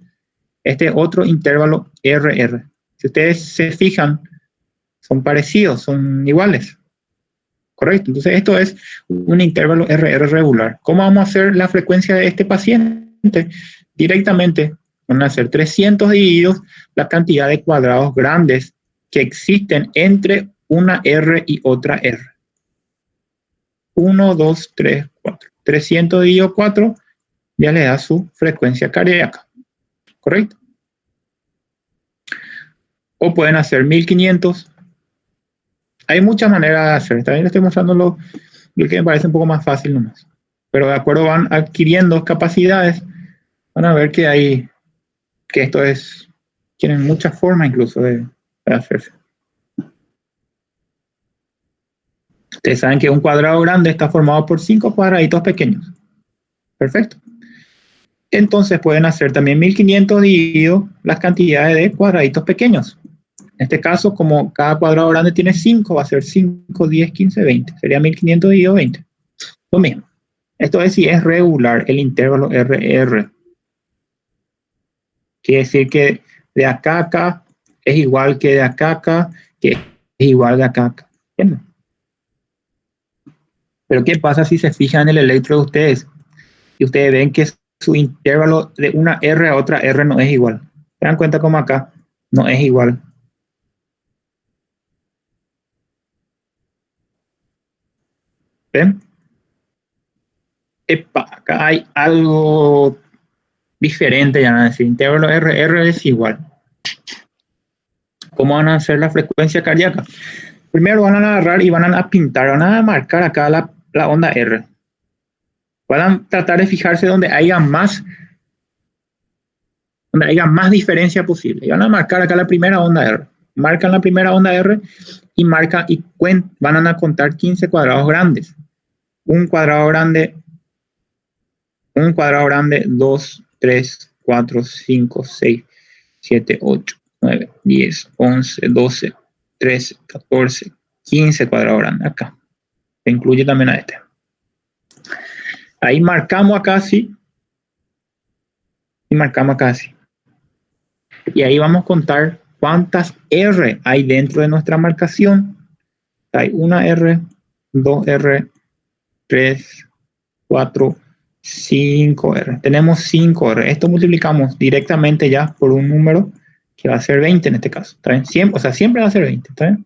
Este es otro intervalo RR. Si ustedes se fijan, son parecidos, son iguales. Correcto. Entonces, esto es un intervalo RR regular. ¿Cómo vamos a hacer la frecuencia de este paciente? Directamente van a ser 300 divididos la cantidad de cuadrados grandes que existen entre una R y otra R. 1, 2, 3, 4. 300 dividido 4 ya le da su frecuencia cardíaca. ¿Correcto? O pueden hacer 1500. Hay muchas maneras de hacer. También les estoy mostrando lo que me parece un poco más fácil nomás. Pero de acuerdo van adquiriendo capacidades, van a ver que esto tienen muchas formas incluso de hacerse. Ustedes saben que un cuadrado grande está formado por 5 cuadraditos pequeños. Perfecto. Entonces pueden hacer también 1500 dividido las cantidades de cuadraditos pequeños. En este caso, como cada cuadrado grande tiene 5, va a ser 5, 10, 15, 20. Sería 1500 dividido 20. Lo mismo. Esto es si es regular el intervalo RR. Quiere decir que de acá a acá es igual que de acá a acá, que es igual de acá a acá. ¿Entienden? Pero ¿qué pasa si se fijan en el electro de ustedes? Y ustedes ven que su intervalo de una R a otra R no es igual. ¿Se dan cuenta cómo acá no es igual? ¿Ven? Epa, acá hay algo diferente, ya van a decir, intervalo R es igual. ¿Cómo van a hacer la frecuencia cardíaca? Primero van a agarrar y van a pintar, van a marcar acá la onda R. Van a tratar de fijarse donde haya más diferencia posible. Y van a marcar acá la primera onda R. Marcan la primera onda R y van a contar 15 cuadrados grandes. Un cuadrado grande, 2, 3, 4, 5, 6, 7, 8, 9, 10, 11, 12, 13, 14, 15 cuadrados grandes acá. Se incluye también a este. Ahí marcamos acá así. Y marcamos acá así. Y ahí vamos a contar cuántas R hay dentro de nuestra marcación. Hay una R, 2 R, 3, 4, 5 R. Tenemos 5 R. Esto multiplicamos directamente ya por un número que va a ser 20 en este caso. ¿Está bien? Siempre, o sea, siempre va a ser 20. ¿Está bien?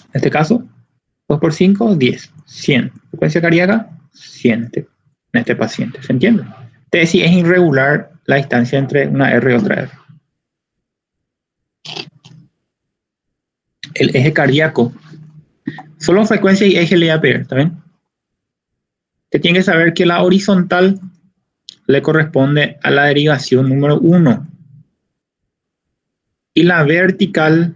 En este caso, 2 por 5, 10. 100. Frecuencia cardíaca, 100 en este paciente. ¿Se entiende? Entonces, si es irregular la distancia entre una R y otra R. El eje cardíaco. Solo frecuencia y eje le voy a pedir, ¿está bien? Usted tiene que saber que la horizontal le corresponde a la derivación número 1. Y la vertical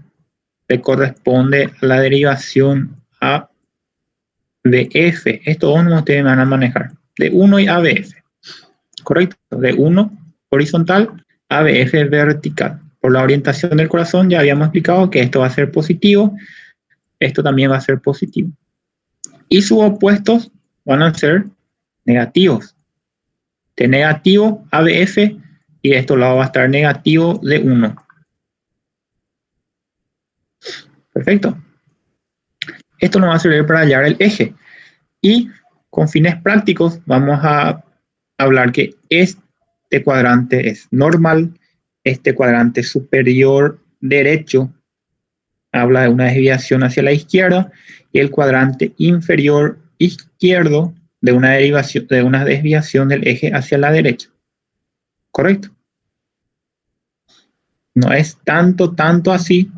le corresponde a la derivación A de F. Estos dos ustedes van a manejar. De 1 y ABF. ¿Correcto? De 1 horizontal, ABF vertical. Por la orientación del corazón ya habíamos explicado que esto va a ser positivo. Esto también va a ser positivo. Y sus opuestos van a ser negativos. De negativo ABF y de este lado va a estar negativo de 1. Perfecto. Esto nos va a servir para hallar el eje. Y con fines prácticos vamos a hablar que este cuadrante es normal, este cuadrante superior derecho habla de una desviación hacia la izquierda y el cuadrante inferior izquierdo de una desviación del eje hacia la derecha. ¿Correcto? No es tanto así.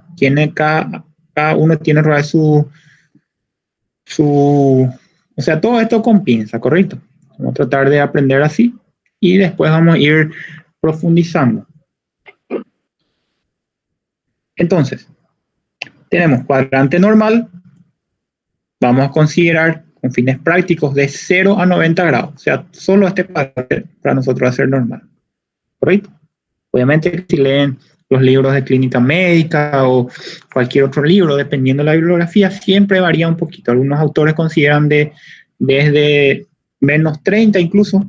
Cada uno tiene o sea, todo esto con pinza, ¿correcto? Vamos a tratar de aprender así y después vamos a ir profundizando. Entonces, tenemos cuadrante normal. Vamos a considerar con fines prácticos de 0 a 90 grados. O sea, solo este cuadrante para nosotros va a ser normal. ¿Correcto? Obviamente, si leen los libros de clínica médica o cualquier otro libro, dependiendo de la bibliografía, siempre varía un poquito. Algunos autores consideran desde menos 30 incluso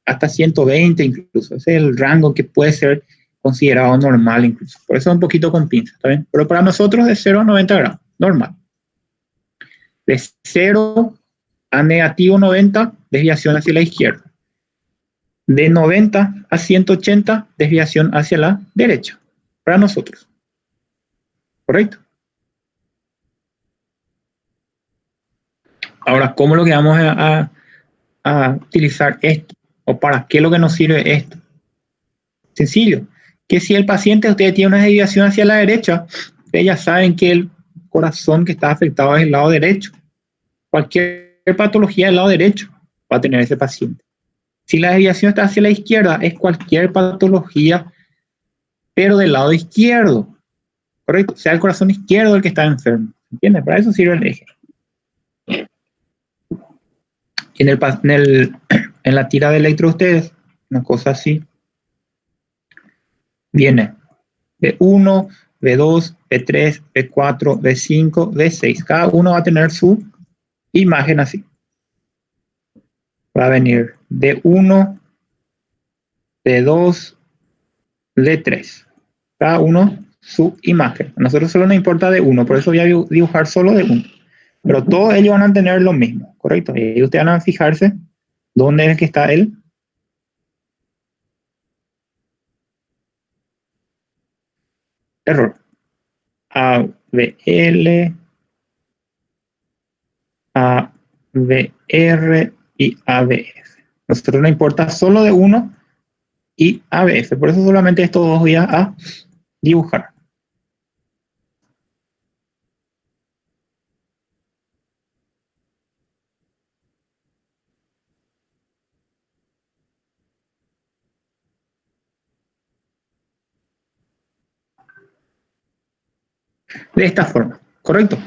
hasta 120 incluso. Ese es el rango que puede ser considerado normal incluso. Por eso es un poquito con pinzas, ¿está bien? Pero para nosotros de 0 a 90 grados, normal. De 0 a negativo 90, desviación hacia la izquierda. De 90 a 180, desviación hacia la derecha. Para nosotros. ¿Correcto? Ahora, ¿cómo lo que vamos a utilizar esto? ¿O para qué lo que nos sirve esto? Sencillo. Que si el paciente usted tiene una desviación hacia la derecha, ustedes ya saben que el corazón que está afectado es el lado derecho. Cualquier patología del lado derecho va a tener ese paciente. Si la desviación está hacia la izquierda, es cualquier patología, pero del lado izquierdo. ¿Correcto? O sea, el corazón izquierdo el que está enfermo. ¿Entiendes? Para eso sirve el eje. Y en la tira de electro de ustedes, una cosa así, viene B1, B2, B3, B4, B5, B6. Cada uno va a tener su imagen así. Va a venir D1, D2, D3. Cada uno su imagen. A nosotros solo nos importa D1, por eso voy a dibujar solo D1. Pero todos ellos van a tener lo mismo, ¿correcto? Y ustedes van a fijarse ¿Dónde es que está el? Error. AVL, AVR y AVF. Nosotros nos importa solo de uno y AVF. Por eso solamente estos dos voy a dibujar. De esta forma, ¿correcto?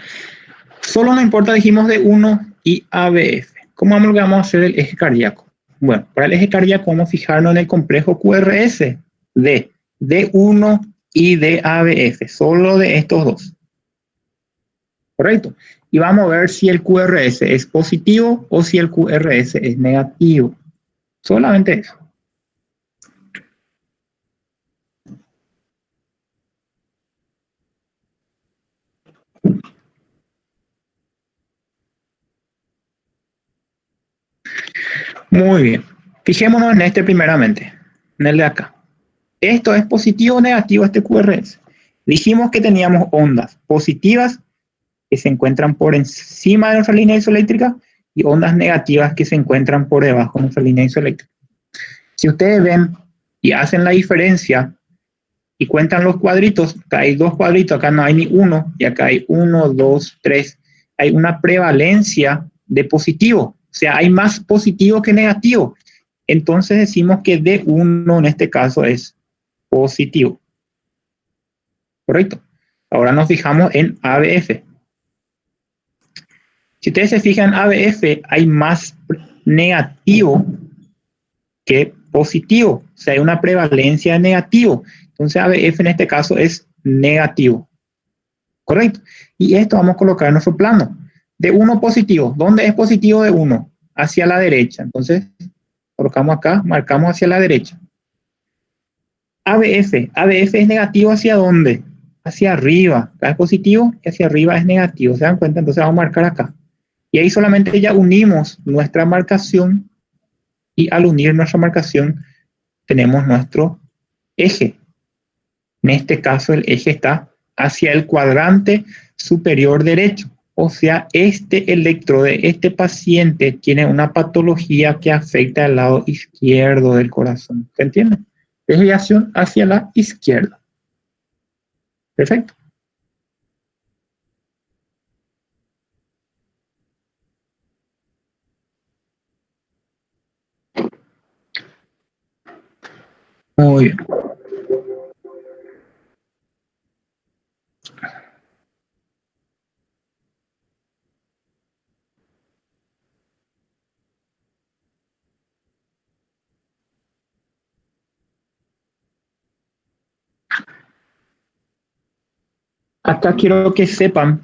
Solo nos importa, dijimos, de 1 y ABF. ¿Cómo vamos a hacer el eje cardíaco? Bueno, para el eje cardíaco vamos a fijarnos en el complejo QRS de D1 y de ABF, solo de estos dos. ¿Correcto? Y vamos a ver si el QRS es positivo o si el QRS es negativo. Solamente eso. Muy bien. Fijémonos en este primeramente, en el de acá. ¿Esto es positivo o negativo este QRS? Dijimos que teníamos ondas positivas que se encuentran por encima de nuestra línea isoeléctrica y ondas negativas que se encuentran por debajo de nuestra línea isoeléctrica. Si ustedes ven y hacen la diferencia y cuentan los cuadritos, acá hay dos cuadritos, acá no hay ni uno, y acá hay 1, 2, 3, hay una prevalencia de positivo, o sea, hay más positivo que negativo. Entonces decimos que D1 en este caso es positivo. ¿Correcto? Ahora nos fijamos en ABF. Si ustedes se fijan, ABF hay más negativo que positivo. O sea, hay una prevalencia de negativo. Entonces, ABF en este caso es negativo. ¿Correcto? Y esto vamos a colocar en nuestro plano. De 1 positivo. ¿Dónde es positivo de 1? Hacia la derecha. Entonces, colocamos acá, marcamos hacia la derecha. ABF. ABF es negativo ¿hacia dónde? Hacia arriba. Acá es positivo y hacia arriba es negativo. ¿Se dan cuenta? Entonces vamos a marcar acá. Y ahí solamente ya unimos nuestra marcación y al unir nuestra marcación tenemos nuestro eje. En este caso el eje está hacia el cuadrante superior derecho. O sea, este electrodo de este paciente tiene una patología que afecta al lado izquierdo del corazón. ¿Se entiende? Desviación hacia la izquierda. Perfecto. Muy bien. Acá quiero que sepan,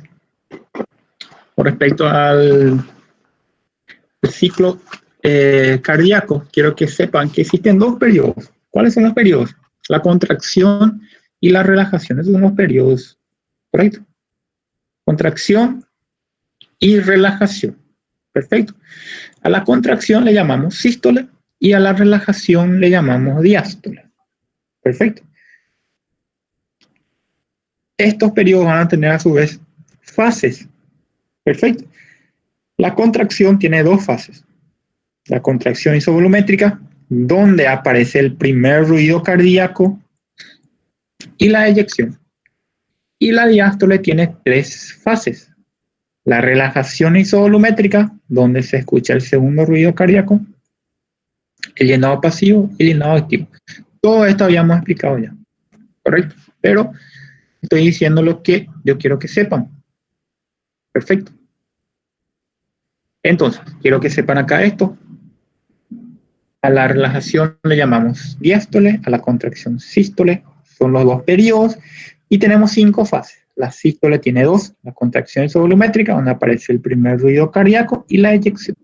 con respecto al ciclo cardíaco, quiero que sepan que existen dos periodos. ¿Cuáles son los periodos? La contracción y la relajación. Esos son los periodos, ¿correcto? Contracción y relajación. Perfecto. A la contracción le llamamos sístole y a la relajación le llamamos diástole. Perfecto. Estos periodos van a tener a su vez fases. Perfecto. La contracción tiene dos fases. La contracción isovolumétrica, donde aparece el primer ruido cardíaco, y la eyección. Y la diástole tiene tres fases. La relajación isovolumétrica, donde se escucha el segundo ruido cardíaco, el llenado pasivo y el llenado activo. Todo esto habíamos explicado ya, ¿correcto? Pero estoy diciendo lo que yo quiero que sepan. Perfecto. Entonces, quiero que sepan acá esto. A la relajación le llamamos diástole, a la contracción sístole, son los dos periodos, y tenemos 5 fases. La sístole tiene 2, la contracción isovolumétrica, donde aparece el primer ruido cardíaco, y la eyección.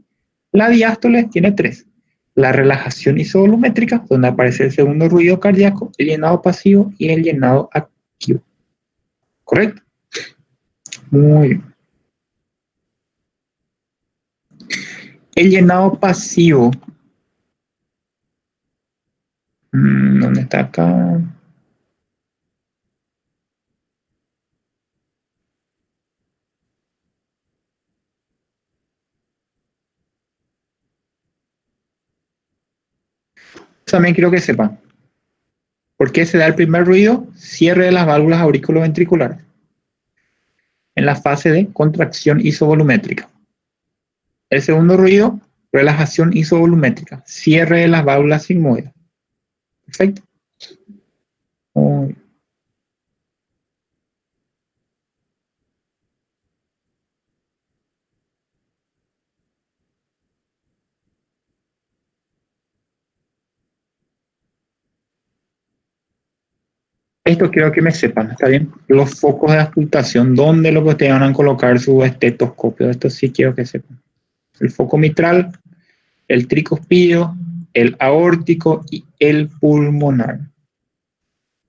La diástole tiene 3, la relajación isovolumétrica, donde aparece el segundo ruido cardíaco, el llenado pasivo y el llenado activo. ¿Correcto? Muy bien. El llenado pasivo. ¿Dónde está acá? También quiero que sepan. ¿Por qué se da el primer ruido? Cierre de las válvulas aurículo-ventriculares en la fase de contracción isovolumétrica. El segundo ruido, relajación isovolumétrica, cierre de las válvulas sigmoides. Perfecto. Esto quiero que me sepan, ¿está bien? Los focos de auscultación, ¿dónde lo que ustedes van a colocar su estetoscopio? Esto sí quiero que sepan. El foco mitral, el tricuspidio, el aórtico y el pulmonar.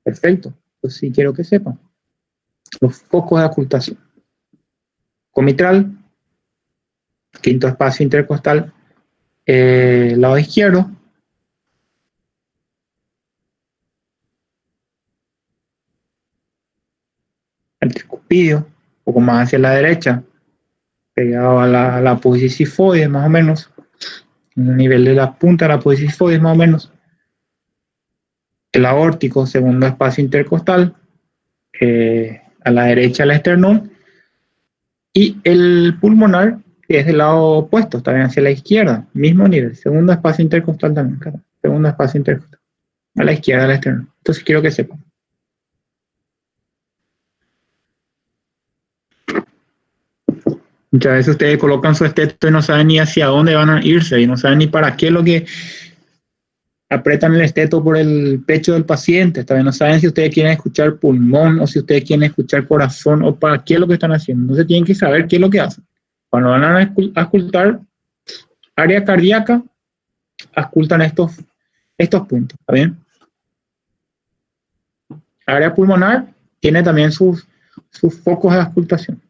Perfecto. Esto sí quiero que sepan. Los focos de ocultación. Comitral, quinto espacio intercostal, lado izquierdo. El tricuspidio, un poco más hacia la derecha, pegado a la apófisis sifoide, más o menos. En el nivel de la punta de la apófisis sifoide, más o menos. El aórtico, segundo espacio intercostal, a la derecha el esternón. Y el pulmonar, que es del lado opuesto, también hacia la izquierda, mismo nivel, segundo espacio intercostal también, claro. Segundo espacio intercostal, a la izquierda del esternón. Entonces quiero que sepan. Muchas veces ustedes colocan su esteto y no saben ni hacia dónde van a irse y no saben ni para qué es lo que apretan el esteto por el pecho del paciente. También no saben si ustedes quieren escuchar pulmón o si ustedes quieren escuchar corazón o para qué es lo que están haciendo. Entonces tienen que saber qué es lo que hacen. Cuando van a auscultar área cardíaca, auscultan estos puntos, ¿está bien? Área pulmonar tiene también sus focos de auscultación.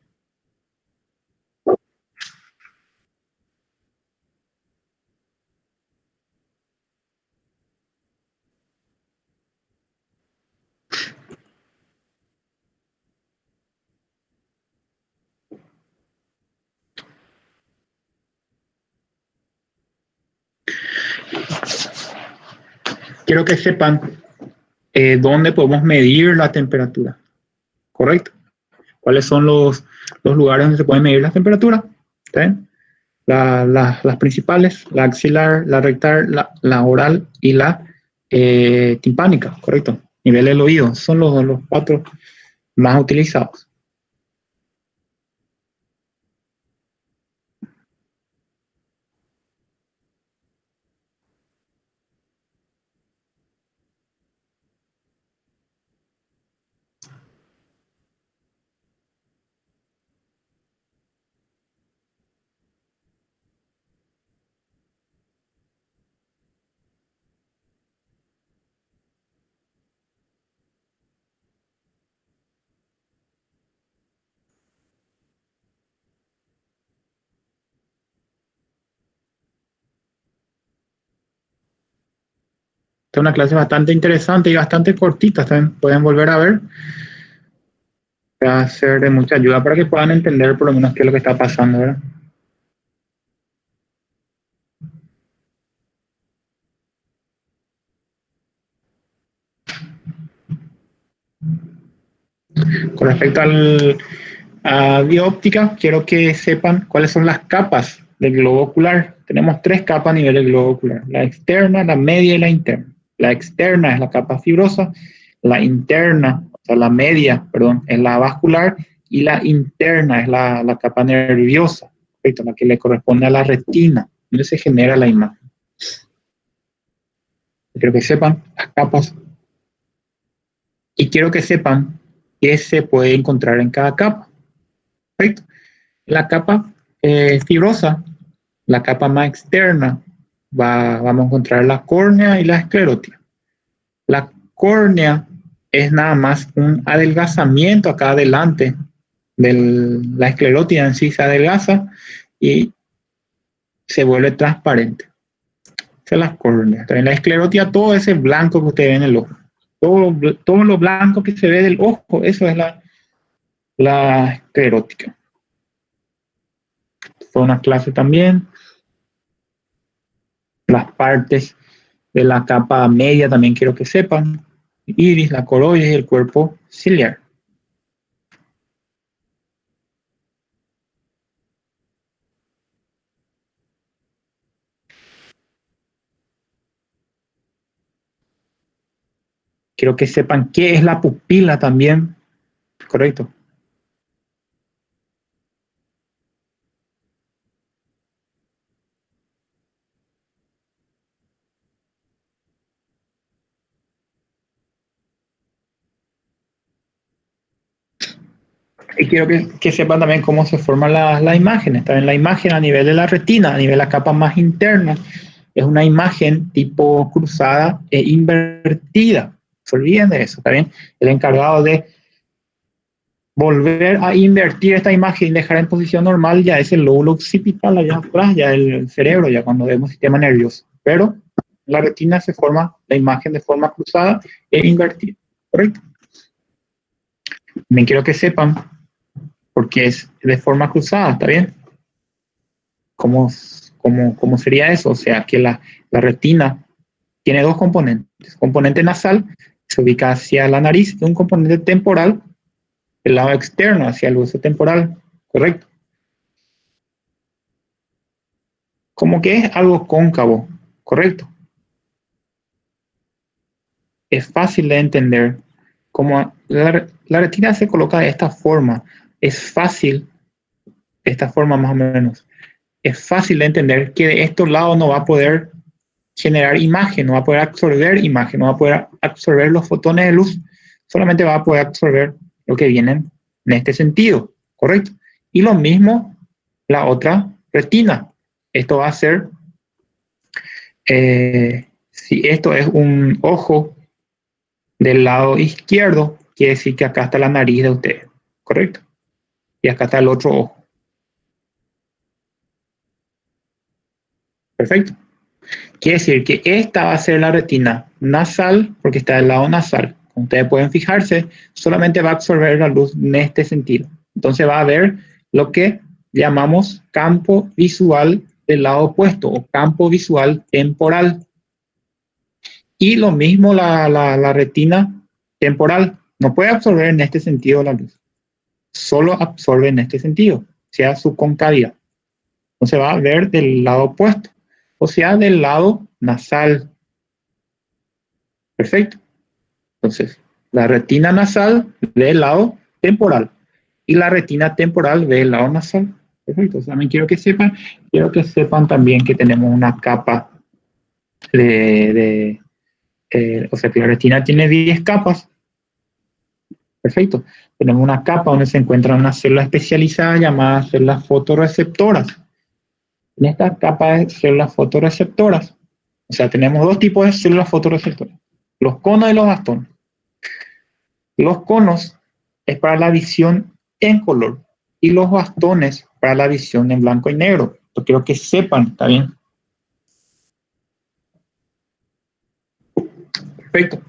Quiero que sepan dónde podemos medir la temperatura, ¿correcto? ¿Cuáles son los lugares donde se puede medir la temperatura? ¿Está bien? Las principales, la axilar, la rectal, la oral y la timpánica, ¿correcto? Nivel del oído, son los cuatro más utilizados. Esta es una clase bastante interesante y bastante cortita, también pueden volver a ver. Va a ser de mucha ayuda para que puedan entender por lo menos qué es lo que está pasando, ¿verdad? Con respecto a bióptica, quiero que sepan cuáles son las capas del globo ocular. Tenemos tres capas a nivel del globo ocular: la externa, la media y la interna. La externa es la capa fibrosa, la interna, o sea, la media, perdón, es la vascular y la interna es la capa nerviosa, ¿correcto? La que le corresponde a la retina, donde se genera la imagen. Quiero que sepan las capas y quiero que sepan qué se puede encontrar en cada capa. Perfecto. La capa fibrosa, la capa más externa, vamos a encontrar la córnea y la esclerótida. La córnea es nada más un adelgazamiento acá adelante de la esclerótida en sí se adelgaza y se vuelve transparente. Se las córneas. En la esclerótica, todo ese blanco que usted ve en el ojo, todo lo blanco que se ve del ojo, eso es la esclerótica. Fue una clase también. Las partes de la capa media también quiero que sepan. Iris, la coroides y el cuerpo ciliar. Quiero que sepan qué es la pupila también. Correcto. Y quiero que sepan también cómo se forman las imágenes. También la imagen a nivel de la retina, a nivel de la capa más interna, es una imagen tipo cruzada e invertida. No se olviden de eso. También el encargado de volver a invertir esta imagen y dejar en posición normal ya es el lóbulo occipital allá atrás, ya el cerebro, ya cuando vemos sistema nervioso. Pero en la retina se forma la imagen de forma cruzada e invertida. ¿Correcto? También quiero que sepan, porque es de forma cruzada, ¿está bien? ¿Cómo sería eso? O sea, que la retina tiene dos componentes. Componente nasal, se ubica hacia la nariz, y un componente temporal, el lado externo, hacia el hueso temporal, ¿correcto? Como que es algo cóncavo, ¿correcto? Es fácil de entender. Como la retina se coloca de esta forma, es fácil, de esta forma más o menos, es fácil de entender que de estos lados no va a poder generar imagen, no va a poder absorber imagen, no va a poder absorber los fotones de luz, solamente va a poder absorber lo que vienen en este sentido, ¿correcto? Y lo mismo la otra retina. Esto va a ser, si esto es un ojo del lado izquierdo, quiere decir que acá está la nariz de ustedes, ¿correcto? Y acá está el otro ojo. Perfecto. Quiere decir que esta va a ser la retina nasal, porque está del lado nasal. Como ustedes pueden fijarse, solamente va a absorber la luz en este sentido. Entonces va a haber lo que llamamos campo visual del lado opuesto o campo visual temporal. Y lo mismo la retina temporal. No puede absorber en este sentido la luz. Solo absorbe en este sentido, sea su concavidad. Entonces va a ver del lado opuesto, o sea, del lado nasal. Perfecto. Entonces, la retina nasal ve el lado temporal y la retina temporal ve el lado nasal. Perfecto. También quiero que sepan también que tenemos una capa o sea, que la retina tiene 10 capas. Perfecto. Tenemos una capa donde se encuentran unas células especializadas llamadas células fotorreceptoras. En esta capa de células fotorreceptoras, o sea, tenemos dos tipos de células fotorreceptoras, los conos y los bastones. Los conos es para la visión en color y los bastones para la visión en blanco y negro. Yo quiero que sepan, ¿está bien? Perfecto.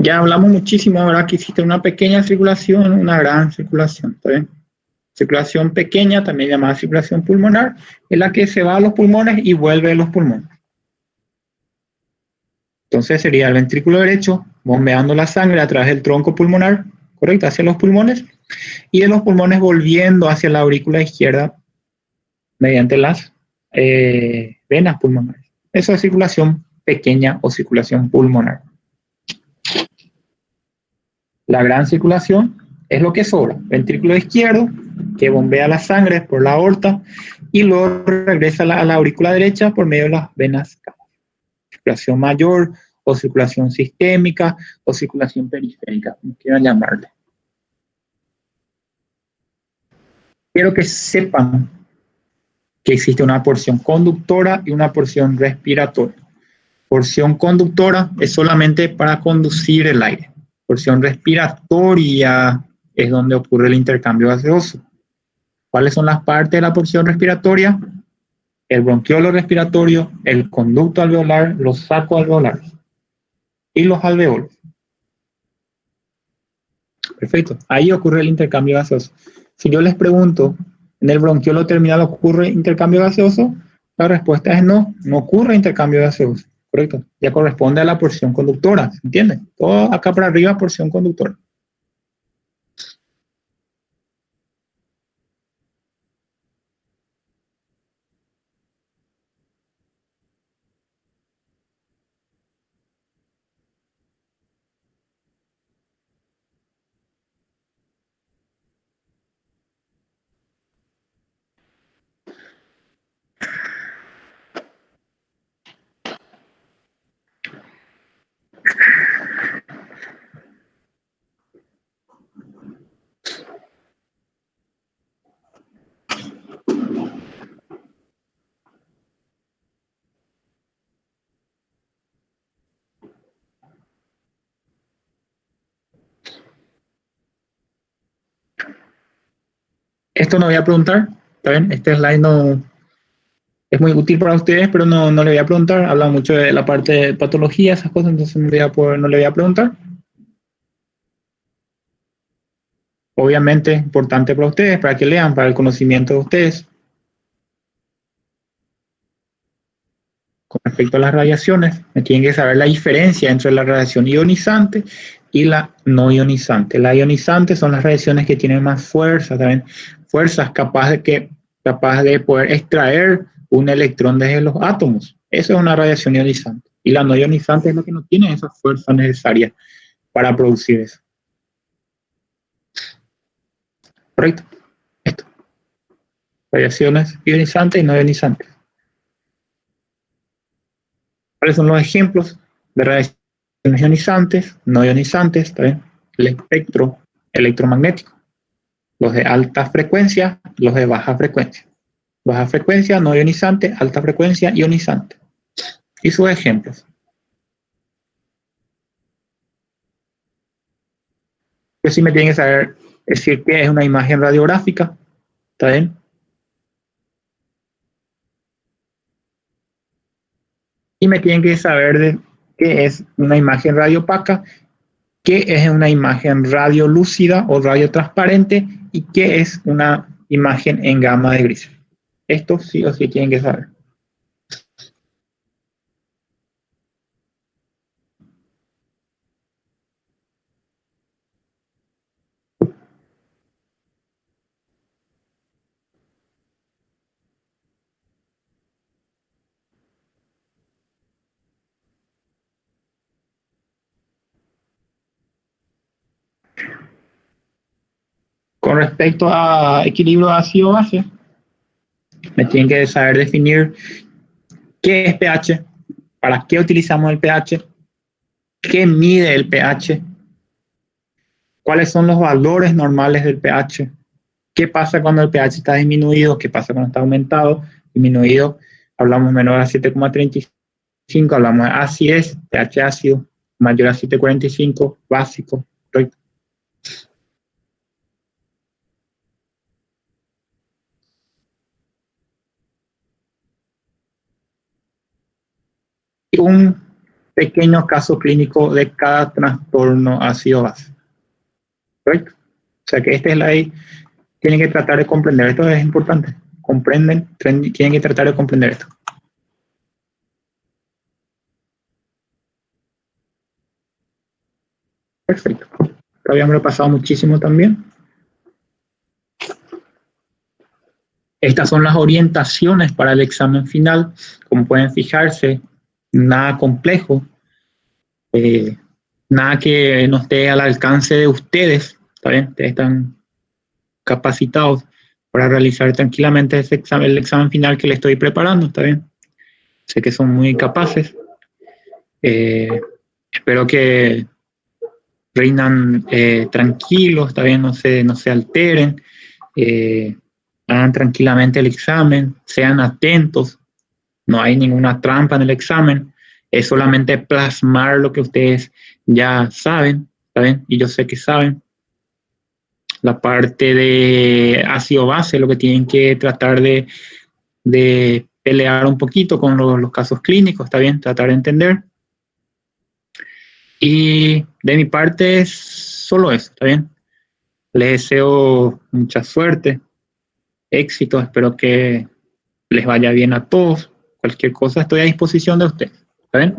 Ya hablamos muchísimo, ahora que existe una pequeña circulación, una gran circulación, ¿está bien? Circulación pequeña, también llamada circulación pulmonar, es la que se va a los pulmones y vuelve a los pulmones. Entonces sería el ventrículo derecho bombeando la sangre a través del tronco pulmonar, correcto, hacia los pulmones, y de los pulmones volviendo hacia la aurícula izquierda mediante las venas pulmonares. Eso es circulación pequeña o circulación pulmonar. La gran circulación es lo que sobra. Ventrículo izquierdo, que bombea la sangre por la aorta, y luego regresa a la aurícula derecha por medio de las venas cavas. Circulación mayor o circulación sistémica o circulación periférica, como quieran llamarle. Quiero que sepan que existe una porción conductora y una porción respiratoria. Porción conductora es solamente para conducir el aire. Porción respiratoria es donde ocurre el intercambio gaseoso. ¿Cuáles son las partes de la porción respiratoria? El bronquiolo respiratorio, el conducto alveolar, los sacos alveolares y los alveolos. Perfecto. Ahí ocurre el intercambio gaseoso. Si yo les pregunto, ¿en el bronquiolo terminal ocurre intercambio gaseoso? La respuesta es no, no ocurre intercambio gaseoso. Correcto. Ya corresponde a la porción conductora, ¿entienden? Todo acá para arriba, porción conductora. Esto no voy a preguntar, ¿está bien? Este slide no es muy útil para ustedes, pero no le voy a preguntar. Habla mucho de la parte de patología, esas cosas, entonces no le voy a preguntar. Obviamente, importante para ustedes, para que lean, para el conocimiento de ustedes. Con respecto a las radiaciones, me tienen que saber la diferencia entre la radiación ionizante y la no ionizante. La ionizante son las radiaciones que tienen más fuerza, también fuerzas capaz de poder extraer un electrón desde los átomos. Eso es una radiación ionizante. Y la no ionizante es lo que no tiene esa fuerza necesaria para producir eso. ¿Correcto? Esto. Radiaciones ionizantes y no ionizantes. ¿Cuáles son los ejemplos de radiaciones ionizantes, no ionizantes? ¿También? El espectro electromagnético. Los de alta frecuencia, los de baja frecuencia. Baja frecuencia, no ionizante, alta frecuencia, ionizante. Y sus ejemplos. Yo sí me tienen que saber decir qué es una imagen radiográfica. ¿Está bien? Y me tienen que saber qué es una imagen radiopaca, qué es una imagen radiolúcida o radiotransparente y qué es una imagen en gama de grises. Esto sí o sí tienen que saber. Con respecto a equilibrio ácido-base, me tienen que saber definir qué es pH, para qué utilizamos el pH, qué mide el pH, cuáles son los valores normales del pH, qué pasa cuando el pH está disminuido, qué pasa cuando está aumentado, disminuido, hablamos menor a 7,35, hablamos de acidez, pH ácido, mayor a 7,45, básico, correcto. Un pequeño caso clínico de cada trastorno ácido-base. ¿Correcto? O sea que este slide tienen que tratar de comprender. Esto es importante. Comprenden, tienen que tratar de comprender esto. Perfecto. Lo habíamos repasado muchísimo también. Estas son las orientaciones para el examen final. Como pueden fijarse, nada complejo, nada que no esté al alcance de ustedes. ¿Está bien? Ustedes están capacitados. para realizar tranquilamente ese examen, el examen final que le estoy preparando, ¿está bien? Sé que son muy capaces. Espero que rindan tranquilos, ¿está bien? No se alteren, hagan tranquilamente el examen, sean atentos, no hay ninguna trampa en el examen, es solamente plasmar lo que ustedes ya saben, ¿está bien? Y yo sé que saben. La parte de ácido base, lo que tienen que tratar de pelear un poquito con los casos clínicos, ¿está bien? Tratar de entender. Y de mi parte es solo eso, ¿está bien? Les deseo mucha suerte, éxito, espero que les vaya bien a todos. Cualquier cosa estoy a disposición de ustedes, ¿está bien?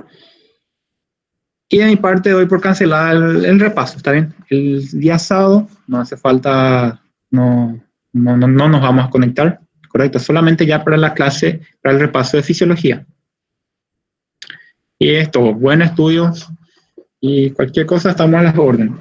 Y de mi parte doy por cancelar el repaso, ¿está bien? El día sábado no hace falta, no nos vamos a conectar, ¿correcto? Solamente ya para la clase, para el repaso de fisiología. Y esto, buen estudio y cualquier cosa estamos a las órdenes.